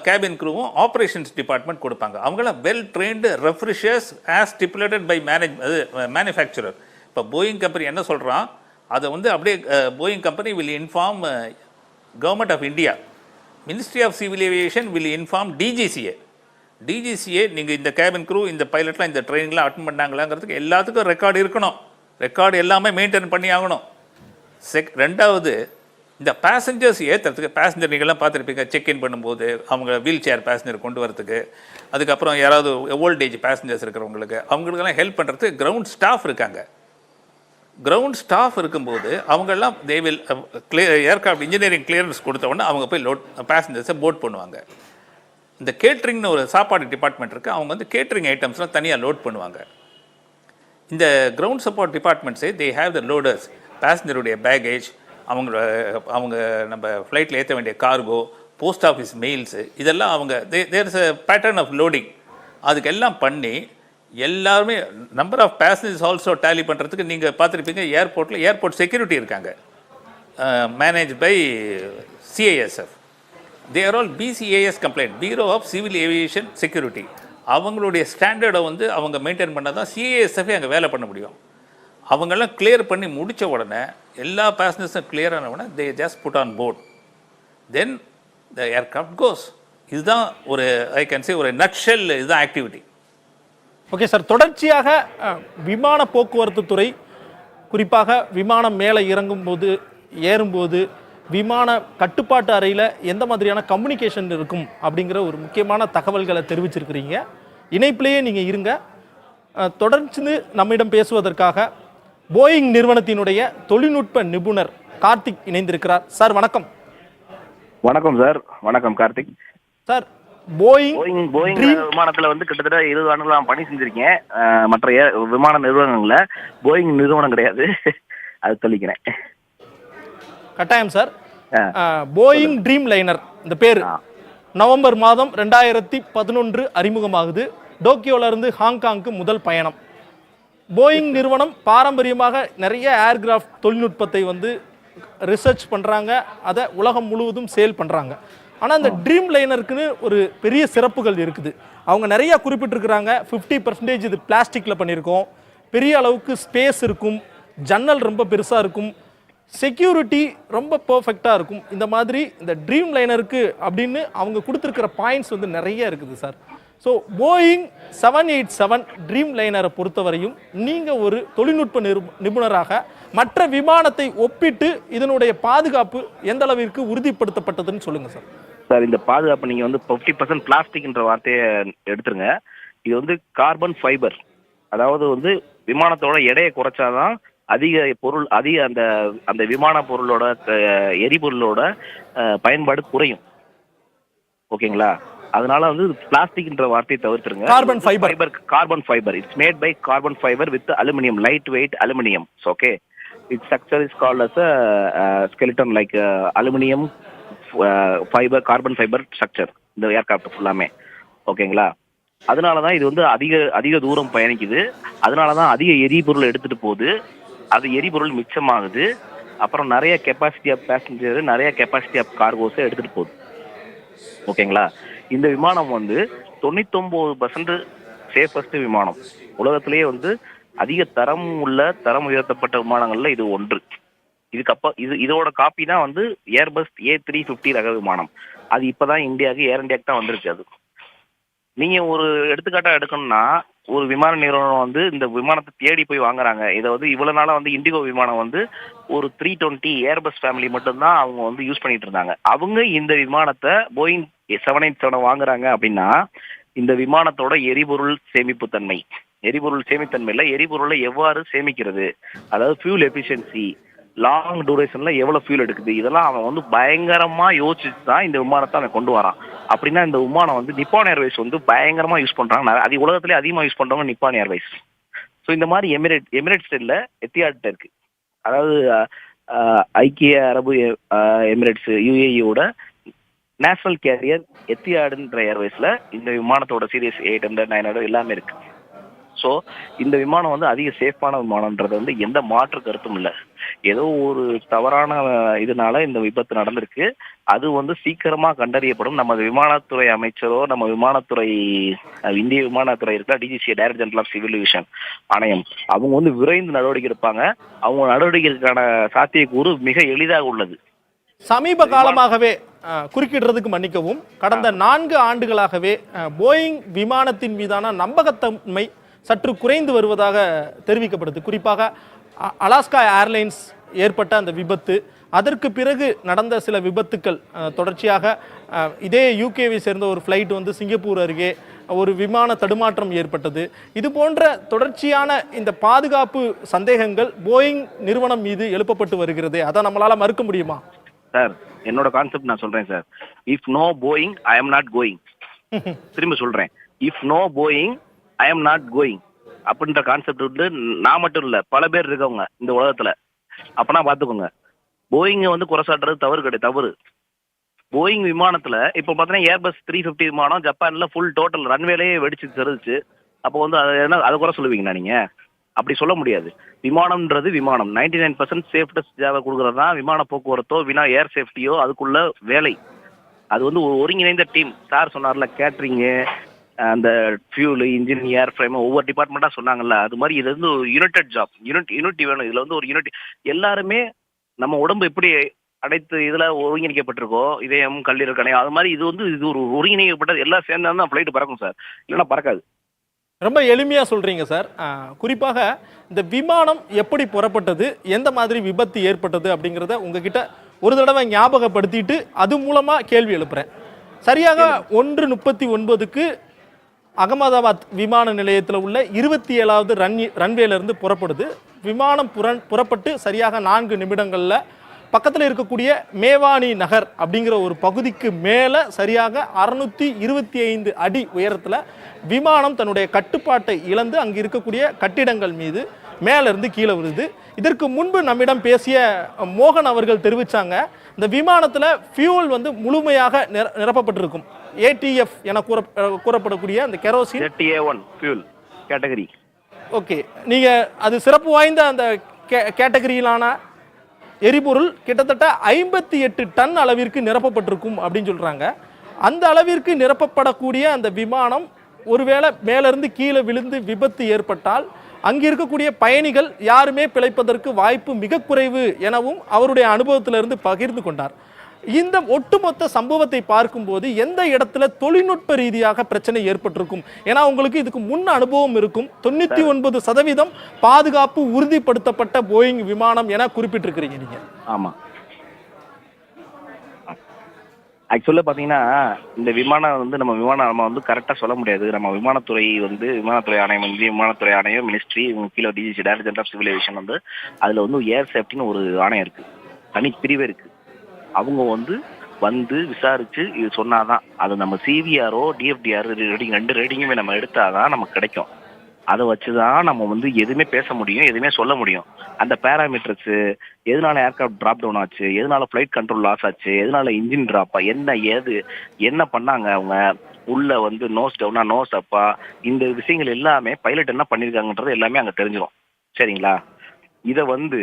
Cabin க்ரூவும் operations department கொடுப்பாங்க. அவங்களாம் well trained refreshers as stipulated by manufacturer. இப்போ Boeing company என்ன சொல்கிறான், அதை வந்து அப்படியே Boeing company will inform government of India. Ministry of civil aviation will inform DGCA. DGCA நீங்கள் இந்த கேபின் க்ரூ இந்த பைலட்லாம் இந்த ட்ரெயின்லாம் அட்டன் பண்ணாங்களாங்கிறதுக்கு எல்லாத்துக்கும் ரெக்கார்டு இருக்கணும். ரெக்கார்டு எல்லாமே மெயின்டைன் பண்ணி ஆகணும். ரெண்டாவது, இந்த பேசஞ்சர்ஸ் ஏற்றுறதுக்கு, பேசஞ்சர் நீங்கள்லாம் பார்த்துருப்பீங்க, செக்இன் பண்ணும்போது அவங்க வீல் சேர் பேசஞ்சர் கொண்டு வரதுக்கு, அதுக்கப்புறம் யாராவது ஓல்டேஜ் பேசஞ்சர்ஸ் இருக்கிறவங்களுக்கு அவங்களுக்கெல்லாம் ஹெல்ப் பண்ணுறதுக்கு கிரவுண்ட் ஸ்டாஃப் இருக்காங்க. கிரவுண்ட் ஸ்டாஃப் இருக்கும்போது அவங்கெல்லாம் they will aircraft engineering clearance கொடுத்த உடனே அவங்க போய் பேசஞ்சர்ஸை போட் பண்ணுவாங்க. இந்த கேட்ரிங்னு ஒரு சாப்பாடு டிபார்ட்மெண்ட் இருக்குது, அவங்க வந்து கேட்ரிங் ஐட்டம்ஸ்லாம் தனியாக லோட் பண்ணுவாங்க. இந்த கிரவுண்ட் சப்போர்ட் டிபார்ட்மெண்ட்ஸே தே ஹேவ் த லோடர்ஸ், பேசஞ்சருடைய பேகேஜ், அவங்க நம்ம ஃப்ளைட்டில் ஏற்ற வேண்டிய கார்கோ, போஸ்ட் ஆஃபீஸ் மெயில்ஸு, இதெல்லாம் அவங்க there is a pattern of loading. அதுக்கெல்லாம் பண்ணி எல்லாருமே number of passengers also tally பண்ணுறதுக்கு நீங்கள் பார்த்துருப்பீங்க, ஏர்போர்ட் செக்யூரிட்டி இருக்காங்க, manage by CISF. They are all BCAS compliant, bureau of civil aviation security. அவங்களுடைய ஸ்டாண்டர்டை வந்து அவங்க மெயின்டைன் பண்ணால் தான் சிஐஎஸ்எஃபே அங்கே வேலை பண்ண முடியும். அவங்கெல்லாம் கிளியர் பண்ணி முடித்த உடனே, எல்லா பேசஞ்சர்ஸும் கிளியர் ஆன உடனே they just put on board, then the aircraft goes. இதுதான் ஒரு ஐ கேன் சே ஒரு நட்ஷெல், இதுதான் ஆக்டிவிட்டி. ஓகே சார், தொடர்ச்சியாக விமான போக்குவரத்து துறை, குறிப்பாக விமானம் மேலே இறங்கும்போது ஏறும்போது விமான கட்டுப்பாட்டு அறையில் எந்த மாதிரியான கம்யூனிகேஷன் இருக்கும் அப்படிங்கிற ஒரு முக்கியமான தகவல்களை தெரிவிச்சிருக்கிறீங்க. இணைப்பிலேயே நீங்கள் இருங்க. தொடர்ந்து நம்மிடம் பேசுவதற்காக போயிங் நிறுவனத்தினுடைய தொழில்நுட்ப நிபுணர் கார்த்திக் இணைந்திருக்கிறார். சார் வணக்கம். வணக்கம் சார். வணக்கம் கார்த்திக் சார். போயிங் விமானத்தில் வந்து கிட்டத்தட்ட 20 ஆண்டுகள் நான் பணி செஞ்சிருக்கேன். மற்ற விமான நிறுவனங்களில் போயிங் நிறுவனம் கிடையாது, அது சொல்லிக்கிறேன். கட்டாயம் சார். போயிங் ட்ரீம் லைனர் இந்த பேர் நவம்பர் மாதம் 2011 அறிமுகமாகுது. டோக்கியோவிலிருந்து ஹாங்காங்க்கு முதல் பயணம். போயிங் நிறுவனம் பாரம்பரியமாக நிறைய ஏர்கிராஃப்ட் தொழில்நுட்பத்தை வந்து ரிசர்ச் பண்ணுறாங்க, அதை உலகம் முழுவதும் சேல் பண்ணுறாங்க. ஆனால் அந்த ட்ரீம் லைனருக்குன்னு ஒரு பெரிய சிறப்புகள் இருக்குது. அவங்க நிறையா குறிப்பிட்டிருக்கிறாங்க. 50% இது பிளாஸ்டிக்கில் பண்ணியிருக்கோம், பெரிய அளவுக்கு ஸ்பேஸ் இருக்கும், ஜன்னல் ரொம்ப பெருசாக இருக்கும், செக்யூரிட்டி ரொம்ப பர்ஃபெக்டாக இருக்கும். இந்த மாதிரி இந்த ட்ரீம் லைனருக்கு அப்படின்னு அவங்க கொடுத்துருக்கிற பாயிண்ட்ஸ் வந்து நிறைய இருக்குது சார். ஸோ போயிங் 787 ட்ரீம் லைனரை பொறுத்தவரையும் நீங்கள் ஒரு தொழில்நுட்ப நிபுணராக மற்ற விமானத்தை ஒப்பிட்டு இதனுடைய பாதுகாப்பு எந்த அளவிற்கு உறுதிப்படுத்தப்பட்டதுன்னு சொல்லுங்கள் சார். சார், இந்த பாதுகாப்பு நீங்கள் வந்து 50% பிளாஸ்டிக்ன்ற வார்த்தையை எடுத்துருங்க. இது வந்து கார்பன் ஃபைபர், அதாவது வந்து விமானத்தோட எடையை குறைச்சாதான் அந்த விமான பொருளோட எரிபொருளோட பயன்பாடு குறையும். ஓகேங்களா? அதனால வந்து பிளாஸ்டிக்ன்ற வார்த்தையை தவிர்த்துருங்க. Carbon fibre it's made by carbon fibre with aluminium, light weight aluminium. Okay, it structure is called as skeleton like aluminium fibre, carbon fibre structure இந்த ஏர்கிராஃப்ட் ஃபுல்லாமே. ஓகேங்களா? அதனால தான் இது வந்து அதிக தூரம் பயணிக்குது. அதனால தான் அதிக எரிபொருள் எடுத்துட்டு போகுது. அது எரிபொருள் மிச்சமாகுது. அப்புறம் நிறைய கெப்பாசிட்டி ஆஃப் பேசஞ்சர், நிறைய கெப்பாசிட்டி ஆஃப் கார்கோஸை எடுத்துகிட்டு போகுது. ஓகேங்களா? இந்த விமானம் வந்து 99% சேஃபஸ்ட் விமானம். உலகத்திலேயே வந்து அதிக தரம் உயர்த்தப்பட்ட விமானங்கள்ல இது ஒன்று. இதோட காப்பி தான் வந்து ஏர்பஸ் A350 ரக விமானம். அது இப்போதான் ஏர் இந்தியாவுக்கு தான் வந்திருக்கு. அது நீங்கள் ஒரு எடுத்துக்காட்டாக எடுக்கணும்னா, ஒரு விமான நிறுவனம் வந்து இந்த விமானத்தை தேடி போய் வாங்குறாங்க. இதை வந்து இவ்வளவு நாளா வந்து இண்டிகோ விமானம் வந்து ஒரு 320 ஏர்பஸ் ஃபேமிலி மட்டும்தான் அவங்க வந்து யூஸ் பண்ணிட்டு இருந்தாங்க. அவங்க இந்த விமானத்தை போயிங் 787 வாங்குறாங்க அப்படின்னா, இந்த விமானத்தோட எரிபொருள் சேமித்தன்மையில எரிபொருளை எவ்வாறு சேமிக்கிறது, அதாவது ஃபியூல் எஃபிஷியன்சி, லாங் டூரேஷன்ல எவ்வளவு ஃபியூல் எடுக்குது, இதெல்லாம் அவன் வந்து பயங்கரமா யோசிச்சு தான் இந்த விமானத்தை அவன் கொண்டு வரான். அப்படின்னா இந்த விமானம் வந்து நிப்பான் ஏர்வைஸ் வந்து பயங்கரமா யூஸ் பண்றாங்க. அது உலகத்திலே அதிகமாக யூஸ் பண்றவங்க நிப்பான் ஏர்வைஸ். ஸோ இந்த மாதிரி எமிரேட்ஸ் இல்ல எத்திஹாட் இருக்கு. அதாவது ஐக்கிய அரபு எமிரேட்ஸ் யுஏஇயோட நேஷனல் கேரியர் எத்திஹாடுன்ற ஏர்வைஸ்ல இந்த விமானத்தோட சீரியஸ் 800, 900 எல்லாமே இருக்கு. ஸோ இந்த விமானம் வந்து அதிக சேஃபான விமானம்ன்றது வந்து எந்த மாற்று கருத்தும் இல்லை. ஏதோ ஒரு தவறான இதனால இந்த விபத்து நடந்திருக்கு. அது வந்து சீக்கிரமா கண்டறியப்படும். நம்ம விமானத்துறை அமைச்சரோ, நம்ம விமானத்துறை இந்திய விமானத்துறை இருக்கிற DGC, director general of civil aviation ஆணையம், அவங்க வந்து விரைந்து நடவடிக்கை எடுப்பாங்க. அவங்க நடவடிக்கைக்கான சாத்தியக்கூறு மிக எளிதாக உள்ளது. சமீப காலமாகவே குறுக்கிடுறதுக்கு மன்னிக்கவும், கடந்த 4 ஆண்டுகளாகவே போயிங் விமானத்தின் மீதான நம்பகத்தன்மை சற்று குறைந்து வருவதாக தெரிவிக்கப்படுது. குறிப்பாக அலாஸ்கா ஏர்லைன்ஸ் ஏற்பட்ட அந்த விபத்து, அதற்கு பிறகு நடந்த சில விபத்துக்கள் தொடர்ச்சியாக இதே யூகேவை சேர்ந்த ஒரு ஃப்ளைட் வந்து சிங்கப்பூர் அருகே ஒரு விமான தடுமாற்றம் ஏற்பட்டது. இது போன்ற தொடர்ச்சியான இந்த பாதுகாப்பு சந்தேகங்கள் போயிங் நிறுவனம் மீது எழுப்பப்பட்டு வருகிறது. அதை நம்மளால மறுக்க முடியுமா? சார், என்னோட கான்செப்ட் நான் சொல்றேன் sir. If no Boeing I am not going. திரும்ப சொல்றேன், if no Boeing I am not going அப்படின்ற கான்செப்ட் வந்து நான் மட்டும் இல்ல, பல பேர் இருக்கவங்க இந்த உலகத்துல. அப்பனா பாத்துக்கோங்க, போயிங்க வந்து குறை சாட்டுறது தவறு. போயிங் விமானத்துல இப்ப பாத்தீங்கன்னா ஏர்பஸ் 350 விமானம் ஜப்பான்ல ஃபுல் டோட்டல் ரன்வேலையே வெடிச்சு தெரிஞ்சிச்சு. அப்போ வந்து அதை குறை சொல்லுவீங்களா நீங்க? அப்படி சொல்ல முடியாது. விமானம்ன்றது விமானம் 99% சேஃப்டஸ்ட் ஜாவை கொடுக்கறது தான் விமான போக்குவரத்தோ ஏர் சேஃப்டியோ அதுக்குள்ள வேலை. அது வந்து ஒரு ஒருங்கிணைந்த டீம். சார் சொன்னார்ல, கேட்டரிங்கு, அந்த ஃபியூலு, இன்ஜின், ஏர் ஃப்ரேம், ஒவ்வொரு டிபார்ட்மெண்ட்டாக சொன்னாங்கல்ல, அது மாதிரி இது வந்து ஒரு யுனைடெட் ஜாப். யூனிட்டி வேணும். இதில் வந்து ஒரு யூனிட்டி. எல்லாருமே நம்ம உடம்பு எப்படி அனைத்து இதில் ஒருங்கிணைக்கப்பட்டிருக்கோ, இதயம், கல்லீரல், கணையம், அது மாதிரி இது ஒரு ஒருங்கிணைக்கப்பட்டது. எல்லாம் சேர்ந்தா தான் ஃப்ளைட்டு பறக்கும் சார், இல்லைன்னா பறக்காது. ரொம்ப எளிமையாக சொல்கிறீங்க சார். குறிப்பாக இந்த விமானம் எப்படி புறப்பட்டது, எந்த மாதிரி விபத்து ஏற்பட்டது அப்படிங்கிறத உங்ககிட்ட ஒரு தடவை ஞாபகப்படுத்திட்டு அது மூலமாக கேள்வி எழுப்புறேன். சரியாக 1:39க்கு அகமதாபாத் விமான நிலையத்தில் உள்ள 27வது ரன்வேலேருந்து புறப்படுது. விமானம் புறப்பட்டு சரியாக 4 நிமிடங்களில் பக்கத்தில் இருக்கக்கூடிய மேவானி நகர் அப்படிங்கிற ஒரு பகுதிக்கு மேலே சரியாக 625 அடி உயரத்தில் விமானம் தன்னுடைய கட்டுப்பாட்டை இழந்து அங்கே இருக்கக்கூடிய கட்டிடங்கள் மீது மேலேருந்து கீழே விழுது. இதற்கு முன்பு நம்மிடம் பேசிய மோகன் அவர்கள் தெரிவித்தாங்க, இந்த விமானத்தில் ஃபியூல் வந்து முழுமையாக நிரப்பப்பட்டிருக்கும். ஏடிஎஃப் என கூறப்படக்கூடிய அந்த கெரோசின் ஃபியூல் கேட்டகரி. ஓகே, நீங்கள் அது சிறப்பு வாய்ந்த அந்த கேட்டகரியிலான எரிபொருள் கிட்டத்தட்ட 58 டன் அளவிற்கு நிரப்பப்பட்டிருக்கும் அப்படின்னு சொல்கிறாங்க. அந்த அளவிற்கு நிரப்பப்படக்கூடிய அந்த விமானம் ஒருவேளை மேலிருந்து கீழே விழுந்து விபத்து ஏற்பட்டால் அங்கே இருக்கக்கூடிய பயணிகள் யாருமே பிழைப்பதற்கு வாய்ப்பு மிக குறைவு எனவும் அவருடைய அனுபவத்திலிருந்து பகிர்ந்து கொண்டார். இந்த ஒட்டுமொத்த சம்பவத்தை பார்க்கும்போது எந்த இடத்துல தொழில்நுட்ப ரீதியாக பிரச்சனை ஏற்பட்டிருக்கும்? ஏன்னா உங்களுக்கு இதுக்கு முன் அனுபவம் இருக்கும். 99% பாதுகாப்பு உறுதிப்படுத்தப்பட்ட போயிங் விமானம் என குறிப்பிட்டிருக்கிறீங்க நீங்க. ஆமா, ஆக்சுவலாக பார்த்தீங்கன்னா இந்த விமானம் வந்து நம்ம வந்து கரெக்டாக சொல்ல முடியாது. நம்ம விமானத்துறை ஆணையம், இந்திய விமானத்துறை ஆணையம், மினிஸ்ட்ரி, இவங்க கீழே DGC, director general of civil aviation வந்து அதில் வந்து ஏர் சேஃப்டின்னு ஒரு ஆணையம் இருக்குது, தனிப்பிரிவே இருக்குது. அவங்க வந்து விசாரிச்சு இது சொன்னாதான், அது நம்ம சிவிஆரோ டிஎஃப்டிஆர் ரெண்டு ரேட்டிங்குமே நம்ம எடுத்தாதான் நமக்கு கிடைக்கும். அதை வச்சுதான் நம்ம வந்து எதுவுமே பேச முடியும், எதுவுமே சொல்ல முடியும். அந்த பேராமீட்டர்ஸ், எதனால ஏர்கிராஃப்ட் டிராப் டவுன் ஆச்சு, எதனால ஃபிளைட் கண்ட்ரோல் லாஸ் ஆச்சு, எதனால இன்ஜின் டிராப்பா, என்ன பண்ணாங்க அவங்க உள்ள வந்து நோஸ் டவுனா நோஸ் அப்பா, இந்த விஷயங்கள் எல்லாமே பைலட் என்ன பண்ணியிருக்காங்கன்றது எல்லாமே அங்கே தெரிஞ்சிடும். சரிங்களா? இதை வந்து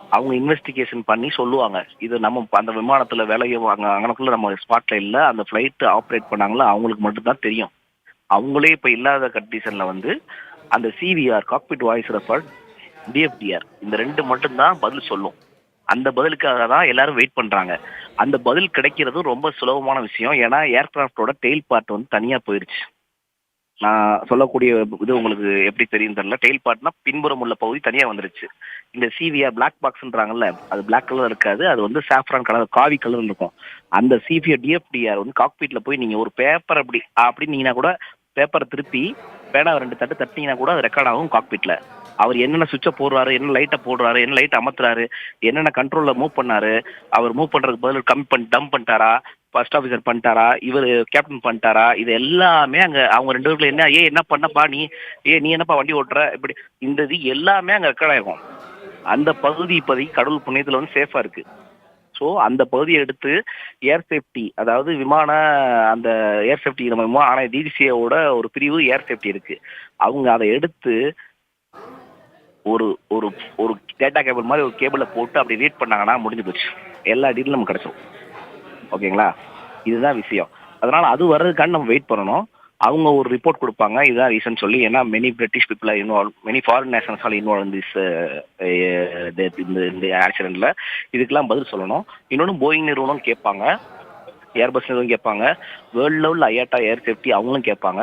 அவங்க இன்வெஸ்டிகேஷன் பண்ணி சொல்லுவாங்க. இது நம்ம அந்த விமானத்தில் வேலையை அங்கனக்குள்ள நம்ம ஸ்பாட்ல இல்லை, அந்த ஃப்ளைட்டு ஆப்ரேட் பண்ணாங்களா அவங்களுக்கு மட்டும்தான் தெரியும். அவங்களே இப்போ இல்லாத கண்டிஷனில் வந்து அந்த சிவிஆர், காக்பிட் வாய்ஸ் ரெக்கார்ட், டிஎஃப்டிஆர், இந்த 2 மட்டும்தான் பதில் சொல்லும். அந்த பதிலுக்காக தான் எல்லாரும் வெயிட் பண்ணுறாங்க. அந்த பதில் கிடைக்கிறது ரொம்ப சுலபமான விஷயம். ஏன்னா ஏர்கிராஃப்டோட டெயில் பார்ட் வந்து தனியாக போயிடுச்சு. நான் சொல்லக்கூடிய இது உங்களுக்கு எப்படி தெரியும் தெரியல. டெயில் பார்ட்னா பின்புறம் உள்ள பகுதி தனியாக வந்துருச்சு. இந்த சிவிஆர் பிளாக் பாக்ஸ்ன்றாங்கல்ல, அது பிளாக் கலர் இருக்காது, அது வந்து சாஃப்ரான் கலர், காவி கலர் இருக்கும். அந்த சிவிஆர் டிஎஃப்டிஆர் வந்து காக்பீட்ல போய் நீங்கள் ஒரு பேப்பர் அப்படின்னீங்கன்னா கூட, பேப்பரை திருப்பி பேனா 2 தட்டு தட்டினீங்கன்னா கூட அது ரெக்கார்ட் ஆகும் காக்பீட்ல. அவர் என்னென்ன சுவிட்சை போடுறாரு, என்ன லைட்டை போடுறாரு, என்ன லைட் அமர்த்துறாரு, என்னென்ன கண்ட்ரோலில் மூவ் பண்ணாரு, அவர் மூவ் பண்ணுறதுக்கு பதில் டம்ப் பண்ணிட்டாரா, ஃபர்ஸ்ட் ஆஃபீஸர் பண்ணிட்டாரா, இவர் கேப்டன் பண்ணிட்டாரா, இது எல்லாமே அங்கே அவங்க 2 பேருக்குள்ள என்ன பண்ணப்பா நீ என்னப்பா வண்டி ஓட்டுற, இப்படி இந்த இது எல்லாமே அங்கே ரெக்கார்ட் ஆகும். அந்த பகுதி இப்போதைக்கு கடவுள் புண்ணியத்தில் வந்து சேஃபாக இருக்குது. ஸோ அந்த பகுதியை எடுத்து ஏர் சேஃப்டி, அதாவது விமான அந்த ஏர் சேஃப்டி நம்ம ஆனால் டிஜிசியோட ஒரு பிரிவு ஏர் சேஃப்டி இருக்கு. அவங்க அதை எடுத்து ஒரு ஒரு ஒரு டேட்டா கேபிள் மாதிரி ஒரு கேபிளை போட்டு அப்படி ரீட் பண்ணாங்கன்னா முடிஞ்சு போச்சு, எல்லா டீட்டெயிலும் நமக்கு கிடைச்சிடும். ஓகேங்களா, இதுதான் விஷயம். அதனால அது வர்றதுக்காண்டி நம்ம வெயிட் பண்ணணும். அவங்க ஒரு ரிப்போர்ட் கொடுப்பாங்க, இதுதான் ரீசன் சொல்லி. ஏன்னா many British people are involve, many foreign nationals are involve in this இந்த ஆக்சிடென்ட்ல. இதுக்கெல்லாம் பதில் சொல்லணும். இன்னொன்று போயிங் நிறுவனம் கேட்பாங்க, ஏர்பஸ் நிறுவனம் கேட்பாங்க, வேர்ல்டு லெவலில் ஐயாட்டா ஏர் சேஃப்டி அவங்களும் கேட்பாங்க.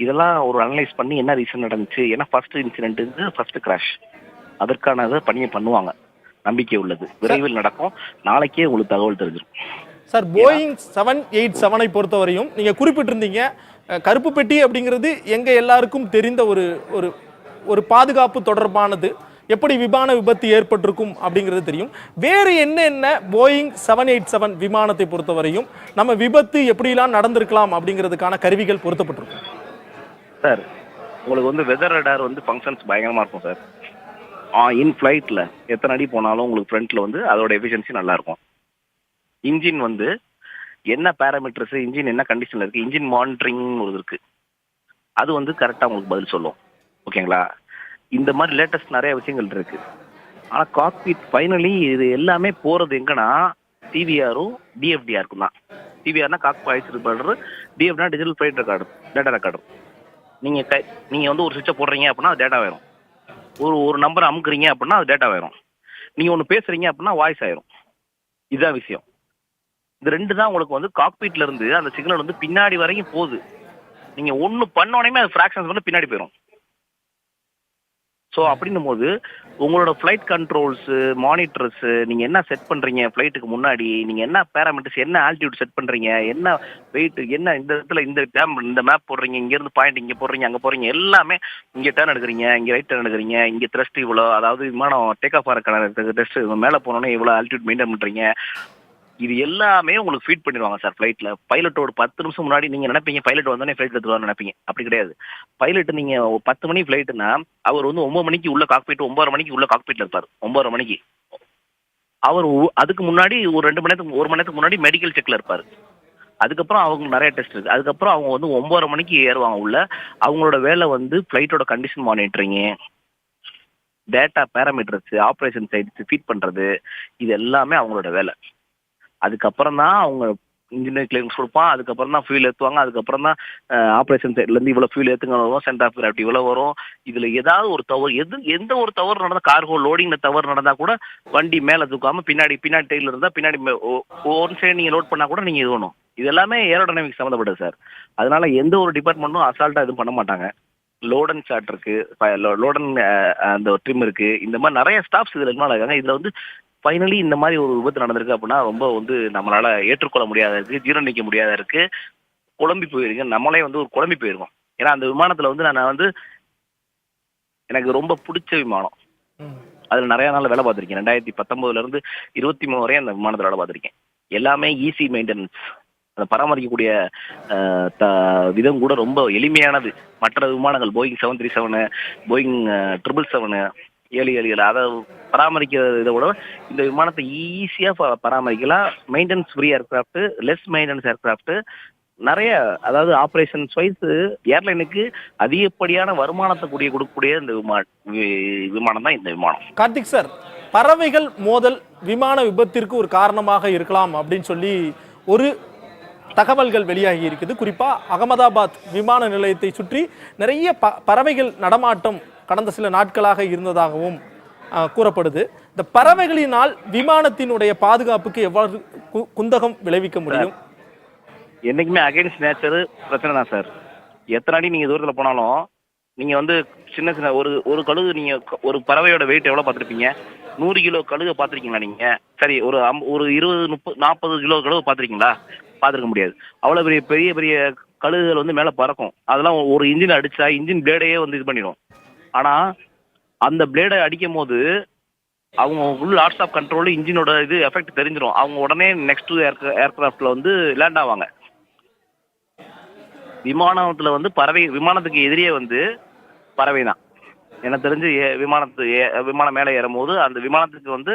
இதெல்லாம் ஒரு அனலைஸ் பண்ணி என்ன ரீசன் நடந்துச்சு, ஏன்னா ஃபர்ஸ்ட் இன்சிடென்ட் வந்து ஃபர்ஸ்ட் கிராஷ், அதற்கான இதை பண்ணுவாங்க. நம்பிக்கை உள்ளது, விரைவில் நடக்கும். நாளைக்கே உங்களுக்கு தகவல் தெரிஞ்சிடும். சார், போயிங் 787 பொறுத்தவரையும் நீங்க குறிப்பிட்டிருந்தீங்க, கருப்பு பெட்டி அப்படிங்கிறது எங்க எல்லாருக்கும் தெரிந்த ஒரு ஒரு ஒரு பாதுகாப்பு தொடர்பானது, எப்படி விமான விபத்து ஏற்பட்டிருக்கும் அப்படிங்கிறது தெரியும். வேறு என்ன போயிங் 787 விமானத்தை பொறுத்தவரையும் நம்ம விபத்து எப்படிலாம் நடந்திருக்கலாம் அப்படிங்கிறதுக்கான கருவிகள் பொருத்தப்பட்டிருக்கும்? சார், உங்களுக்கு வந்து வெதர் ரடார் வந்து ஃபங்க்ஷன்ஸ் பயங்கரமா இருக்கும் சார். இன் ஃப்ளைட்ல எத்தனை அடி போனாலும் உங்களுக்கு ஃப்ரண்ட்ல வந்து அதோட எஃபிஷியன்சி நல்லா இருக்கும். இன்ஜின் வந்து என்ன பேராமீட்டர்ஸ், இன்ஜின் என்ன கண்டிஷன்ல இருக்கு, இன்ஜின் மானிட்டரிங் ஒரு இருக்கு, அது வந்து கரெக்டாக உங்களுக்கு பதில் சொல்லும். ஓகேங்களா, இந்த மாதிரி லேட்டஸ்ட் நிறைய விஷயங்கள் இருக்கு. ஆனால் காக்பிட் ஃபைனலி இது எல்லாமே போறது எங்கன்னா டிவிஆரும் டிஎஃப்டிஆருக்கும் தான். டிவிஆர்னா காக்பாய்ஸ் ரிப்போர்டர், டிஎஃப்னா digital flight record, data record. நீங்க வந்து ஒரு சுவிட்சை போடுறீங்க அப்படின்னா அது டேட்டா ஆயிரும். ஒரு நம்பரை அமுக்குறீங்க அப்படின்னா அது டேட்டா ஆயிரும். நீங்க ஒன்று பேசுறீங்க அப்படின்னா வாய்ஸ் ஆயிரும். இதுதான் விஷயம். இது ரெண்டு தான் உங்களுக்கு வந்து காக்பீட்ல இருந்து அந்த சிக்னல் வந்து பின்னாடி வரைக்கும் போகுது. நீங்க ஒன்று பண்ண உடனே அது ஃபிராக்ஷன்ஸ் வந்து பின்னாடி போயிடும். ஸோ அப்படின்னும் போது உங்களோட ஃப்ளைட் கண்ட்ரோல்ஸ், மானிட்டர்ஸ், நீங்க என்ன செட் பண்றீங்க ஃப்ளைட்டுக்கு முன்னாடி, நீங்க என்ன பேராமீட்டர்ஸ், என்ன ஆல்டிடியூட் செட் பண்றீங்க, என்ன வெயிட், என்ன இந்த இடத்துல இந்த மேப் போடுறீங்க, இங்க இருந்து பாயிண்ட் இங்க போடுறீங்க, அங்க போறீங்க, எல்லாமே இங்க டர்ன் எடுக்கிறீங்க, இங்க ரைட் டர்ன் எடுக்கிறீங்க, இங்க த்ரஸ்ட் இவ்வளோ, அதாவது விமானம் டேக் ஆஃப் ஆகிறதுக்கான டெஸ்ட் மேலே போனோன்னே இவ்வளோ ஆல்டிடியூட் மெயின்டைன் பண்றீங்க. இது எல்லாமே உங்களுக்கு ஃபீட் பண்ணிடுவாங்க சார் ஃப்ளைட்ல. பைலட்டோட 10 நிமிஷம் முன்னாடி நீங்க நினைப்பீங்க பைலட் வந்தோடனே ஃப்ளைட் எடுத்துருவான்னு நினைப்பீங்க. அப்படி கிடையாது. பைலட் நீங்க 10 மணி ஃப்ளைட்டுனா அவர் வந்து 9 மணிக்கு உள்ள காக்பீட், 9:30 மணிக்கு உள்ள காக்பீட்ல இருப்பார். 9:30 மணிக்கு அவர் அதுக்கு முன்னாடி ஒரு 1 மணி நேரத்துக்கு முன்னாடி மெடிக்கல் செக்ல இருப்பாரு. அதுக்கப்புறம் அவங்க நிறைய டெஸ்ட் இருக்கு. அதுக்கப்புறம் அவங்க வந்து 9:30 மணிக்கு ஏறுவாங்க உள்ள. அவங்களோட வேலை வந்து ஃப்ளைட்டோட condition monitoring, data parameters, operation sites feed பண்றது, இது எல்லாமே அவங்களோட வேலை. அதுக்கப்புறம் தான் அவங்க இன்ஜினியர் கிளியரன்ஸ் கொடுப்பான். அதுக்கப்புறம் தான் ஃபியூல் ஏற்றுவாங்க. அதுக்கப்புறம் தான் ஆப்ரேஷன் சைட்லேருந்து இவ்வளோ ஃபியூல் ஏற்றுங்க வரும், சென்டர் ஆஃப் கிராவிட்டி இவ்வளோ வரும். இதில் ஏதாவது ஒரு தவறு, எந்த ஒரு தவறு நடந்தால், கார்கோ லோடிங்கில் தவறு நடந்தால் கூட வண்டி மேலே தூக்காமல் பின்னாடி டெய்லில் இருந்தால் பின்னாடி ஒன் சைடு நீங்கள் லோட் பண்ணால் கூட நீங்கள் இது வேணும். இது எல்லாமே ஏரோடைனமிக்ஸ் சம்மந்தப்பட்டது சார். அதனால எந்த ஒரு டிபார்ட்மெண்ட்டும் அசால்ட்டாக எதுவும் பண்ண மாட்டாங்க. லோடன் சார்ட் இருக்கு, லோடன் அந்த ட்ரிம் இருக்கு, இந்த மாதிரி நிறைய ஸ்டாஃப்ஸ் இதில் இன்வால்வ் ஆகாங்க. இதில் வந்து ஃபைனலி இந்த மாதிரி ஒரு விபத்து நடந்திருக்கு அப்படின்னா ரொம்ப வந்து நம்மளால ஏற்றுக்கொள்ள முடியாத இருக்கு, ஜீரணிக்க முடியாத இருக்கு, குழம்பி போயிருங்க. நம்மளே வந்து ஒரு குழம்பி போயிருக்கோம். ஏன்னா அந்த விமானத்துல வந்து நான் வந்து எனக்கு ரொம்ப பிடிச்ச விமானம். அதுல நிறைய நாள் வேலை பார்த்திருக்கேன். 2019 இருந்து 23 வரையும் அந்த விமானத்துல வேலை பார்த்திருக்கேன். எல்லாமே ஈஸி மெயின்டெனன்ஸ். அதை பராமரிக்கக்கூடிய விதம் கூட ரொம்ப எளிமையானது. மற்ற விமானங்கள் போயிங் 737, போயிங் 777, 777 அதை பராமரிக்கிற இதை விட இந்த விமானத்தை ஈஸியாக பராமரிக்கலாம். Maintenance free aircraft, less maintenance aircraft நிறைய, அதாவது ஆப்ரேஷன்ஸ் வைஸ் ஏர்லைனுக்கு அதிகப்படியான வருமானத்தை கொடுக்கக்கூடிய இந்த விமானம் தான் இந்த விமானம். கார்த்திக் சார், பறவைகள் மோதல் விமான விபத்திற்கு ஒரு காரணமாக இருக்கலாம் அப்படின்னு சொல்லி ஒரு தகவல்கள் வெளியாகி இருக்குது. குறிப்பாக அகமதாபாத் விமான நிலையத்தை சுற்றி நிறைய பறவைகள் நடமாட்டம் கடந்த சில நாட்களாக இருந்ததாகவும் கூறப்படுது. இந்த பறவைகளினால் விமானத்தினுடைய பாதுகாப்புக்கு எவ்வாறு குந்தகம் விளைவிக்க முடியும்? என்னைக்குமே அகைன்ஸ்ட் நேச்சர் பிரச்சனை தான் சார். எத்தனை அடி நீங்கள் தூரத்தில் போனாலும் நீங்கள் வந்து சின்ன ஒரு கழுகு, நீங்கள் ஒரு பறவையோட வெயிட் எவ்வளோ பார்த்துருப்பீங்க? 100 கிலோ கழுகை பார்த்துருக்கீங்களா நீங்கள்? சரி, ஒரு 20, 30, 40 கிலோ கழுகு பார்த்துருக்கீங்களா? பார்த்துருக்க முடியாது. அவ்வளோ பெரிய பெரிய கழுகுகள் வந்து மேலே பறக்கும். அதெல்லாம் ஒரு இன்ஜின் அடித்தா இன்ஜின் பிளேடையே வந்து இது பண்ணிடும். ஆனால் அந்த பிளேடை அடிக்கும் போது அவங்க ஃபுல் லாட்ஸ் ஆஃப் கண்ட்ரோல், இன்ஜினோட இது எஃபெக்ட் தெரிஞ்சிடும். அவங்க உடனே நெக்ஸ்ட் ஏர்கிராஃப்டில் வந்து லேண்ட் ஆவாங்க. விமானத்தில் வந்து விமானத்துக்கு எதிரியே வந்து பறவை தான். எனக்கு தெரிஞ்சு விமானம் மேலே ஏறும்போது அந்த விமானத்துக்கு வந்து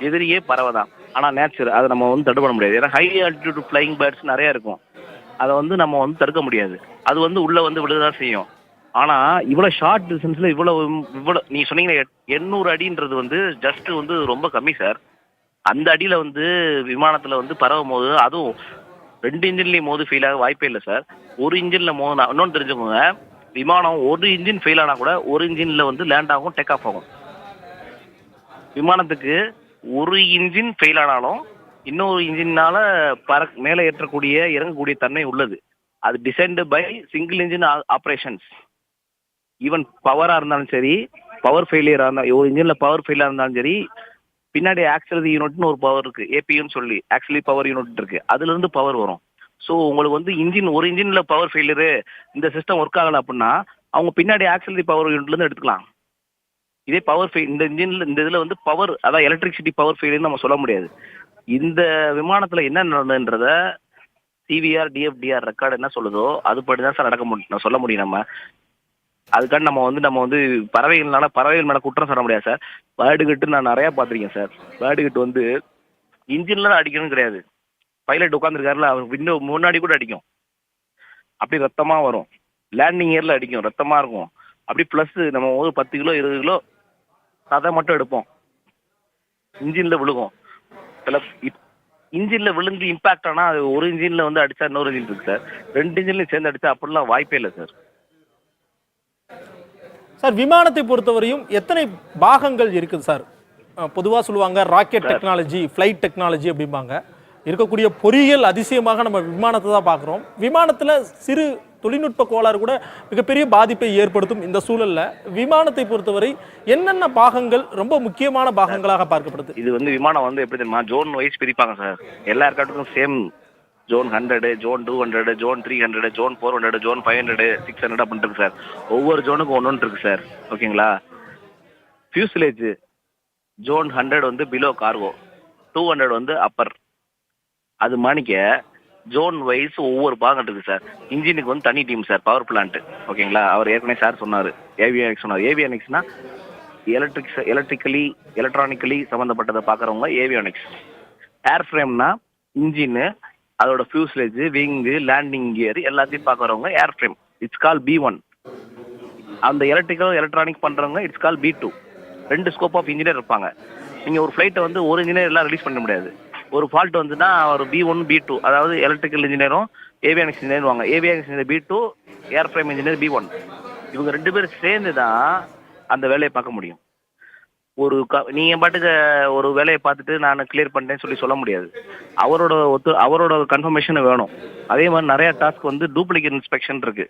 எதிரியே பறவை தான். ஆனால் நேச்சர் அதை நம்ம வந்து தடுக்க முடியாது. ஏன்னா ஹை ஆல்டிடியூட் ஃப்ளைங் பேர்ட்ஸ் நிறைய இருக்கும். அதை வந்து நம்ம வந்து தடுக்க முடியாது. அது வந்து உள்ள வந்து விழுதான் செய்யும். ஆனா இவ்வளவு ஷார்ட் டிஸ்டன்ஸ்ல இவ்வளவு நீ சொன்னீங்க 800 அடின்றது வந்து ஜஸ்ட் வந்து ரொம்ப கம்மி சார். அந்த அடியில வந்து விமானத்துல வந்து பறவும் போது, அதுவும் 2 இன்ஜின்லயும் மோது ஃபெயில் ஆக வாய்ப்பே இல்லை சார். ஒரு இன்ஜின்ல மோதுனா இன்னொன்று தெரிஞ்சுக்கோங்க, விமானம் ஒரு இன்ஜின் ஃபெயில் ஆனா கூட ஒரு இன்ஜின்ல வந்து லேண்ட் ஆகும், டேக் ஆஃப் ஆகும். விமானத்துக்கு ஒரு இன்ஜின் ஃபெயில் ஆனாலும் இன்னொரு இன்ஜினால மேலே ஏற்றக்கூடிய இறங்கக்கூடிய தன்மை உள்ளது. அது designed by single engine operations. Even பவரா இருந்தாலும் சரி, பவர் ஃபெயிலியரா இருந்தாலும், ஒரு இன்ஜின்ல பவர் ஃபெயிலியரா இருந்தாலும் சரி, பின்னாடி ஆக்சிலரி யூனிட்னு ஒரு பவர் இருக்கு, ஏபின்னு சொல்லி ஆக்சுவலி பவர் யூனிட் இருக்கு, அதுல இருந்து பவர் வரும். ஸோ உங்களுக்கு வந்து ஒரு இன்ஜின்ல பவர் ஃபெயிலியரு, இந்த சிஸ்டம் ஒர்க் ஆகல அப்படின்னா அவங்க பின்னாடி ஆக்சிலரி பவர் யூனிட்ல இருந்து எடுத்துக்கலாம். இதே இந்த இன்ஜின்ல இந்த இதுல வந்து பவர், அதான் எலக்ட்ரிசிட்டி பவர் ஃபெயிலியர் நம்ம சொல்ல முடியாது. இந்த விமானத்துல என்ன நடந்ததுன்றத சிவிஆர் டிஎஃப்டிஆர் ரெக்கார்டு என்ன சொல்லுதோ அதுபடி தான் சார் நான் சொல்ல முடியும். அதுக்காக நம்ம வந்து பறவைகள் மேல குற்றம் சொல்ல முடியாது சார். பேர்டுகிட்டு நான் நிறைய பார்த்துருக்கேன் சார். பேர்டுகிட்டு வந்து இன்ஜின்ல தான் அடிக்கணும் கிடையாது. பைலட் உட்காந்துருக்காருல, அவர் விண்டோ முன்னாடி கூட அடிக்கும், அப்படி ரத்தமா வரும். லேண்டிங் இயர்ல அடிக்கும், ரத்தமா இருக்கும். அப்படி பிளஸ் நம்ம ஒரு 10 கிலோ 20 கிலோ அதை மட்டும் எடுப்போம், இன்ஜின்ல விழுகும். இன்ஜின்ல விழுந்து இம்பாக்ட் ஆனா அது ஒரு இன்ஜின்ல வந்து அடிச்சா இன்னொரு இன்ஜின் இருக்கு சார். 2 இன்ஜின்லயும் சேர்ந்து அடிச்சா அப்படிலாம் வாய்ப்பே இல்லை சார். சார், விமானத்தை பொறுத்தவரையும் எத்தனை பாகங்கள் இருக்குது சார்? பொதுவாக சொல்லுவாங்க ராக்கெட் டெக்னாலஜி, ஃப்ளைட் டெக்னாலஜி அப்படிம்பாங்க. இருக்கக்கூடிய பொறியியல் அதிசயமாக நம்ம விமானத்தை தான் பார்க்குறோம். விமானத்தில் சிறு தொழில்நுட்ப கோளாறு கூட மிகப்பெரிய பாதிப்பை ஏற்படுத்தும். இந்த சூழல்ல விமானத்தை பொறுத்தவரை என்னென்ன பாகங்கள் ரொம்ப முக்கியமான பாகங்களாக பார்க்கப்படுது? இது வந்து விமானம் வந்து எப்படி தெரியுமா, ஜோன் வைஸ் பிரிப்பாங்க சார். எல்லா ஏர்கிராஃப்ட்டுக்கும் same zone 100, zone 200, zone 300, zone 400, zone 500, 600 அப்படின்ட்டு இருக்கு சார். ஒவ்வொரு ஜோனுக்கும் ஒன்று இருக்கு சார். ஓகேங்களா? ஃபியூஸ்லேஜ் ஜோன் 100 வந்து பிலோ கார்கோ, 200 வந்து அப்பர். அது மாணிக்க ஜோன் வைஸ் ஒவ்வொரு பாகம் இருக்கு சார். இன்ஜினுக்கு வந்து தனி டீம் சார், பவர் பிளான்ட். ஓகேங்களா? அவர் ஏற்கனவே சார் சொன்னார், ஏவியானிக்ஸ் சொன்னார். ஏவியானிக்ஸ்னா எலக்ட்ரானிக்கலி சம்மந்தப்பட்டதை பார்க்குறவங்க ஏவியானிக்ஸ். ஏர் ஃப்ரேம்னா இன்ஜின்னு, அதோட ஃபியூஸ்லேஜ், விங்கு, லேண்டிங் கியர் எல்லாத்தையும் பார்க்குறவங்க ஏர் ஃப்ரேம். It's call B1. அந்த எலக்ட்ரானிக் பண்ணுறவங்க it's call B2. 2 scope of engineer இருப்பாங்க. நீங்கள் ஒரு ஃப்ளைட்டை வந்து ஒரு இன்ஜினியர் எல்லாம் ரிலீஸ் பண்ண முடியாது. ஒரு ஃபால்ட் வந்துன்னா ஒரு B1 B2, அதாவது எலக்ட்ரிக்கல் இன்ஜினியரும் ஏவியானிக்ஸ் இன்ஜினியர் வாங்க. ஏவியானிக்ஸ் இன்ஜினியர் B2, ஏர் ஃப்ரேம் இன்ஜினியர் B1. இவங்க 2 பேரும் சேர்ந்து தான் அந்த வேலையை பார்க்க முடியும். நீங்கள் பாட்டுக்கு ஒரு வேலையை பார்த்துட்டு நான் கிளியர் பண்ணிட்டேன்னு சொல்ல முடியாது. அவரோட கன்ஃபர்மேஷன் வேணும். அதே மாதிரி நிறைய டாஸ்க் வந்து டூப்ளிகேட் இன்ஸ்பெக்ஷன் இருக்கு.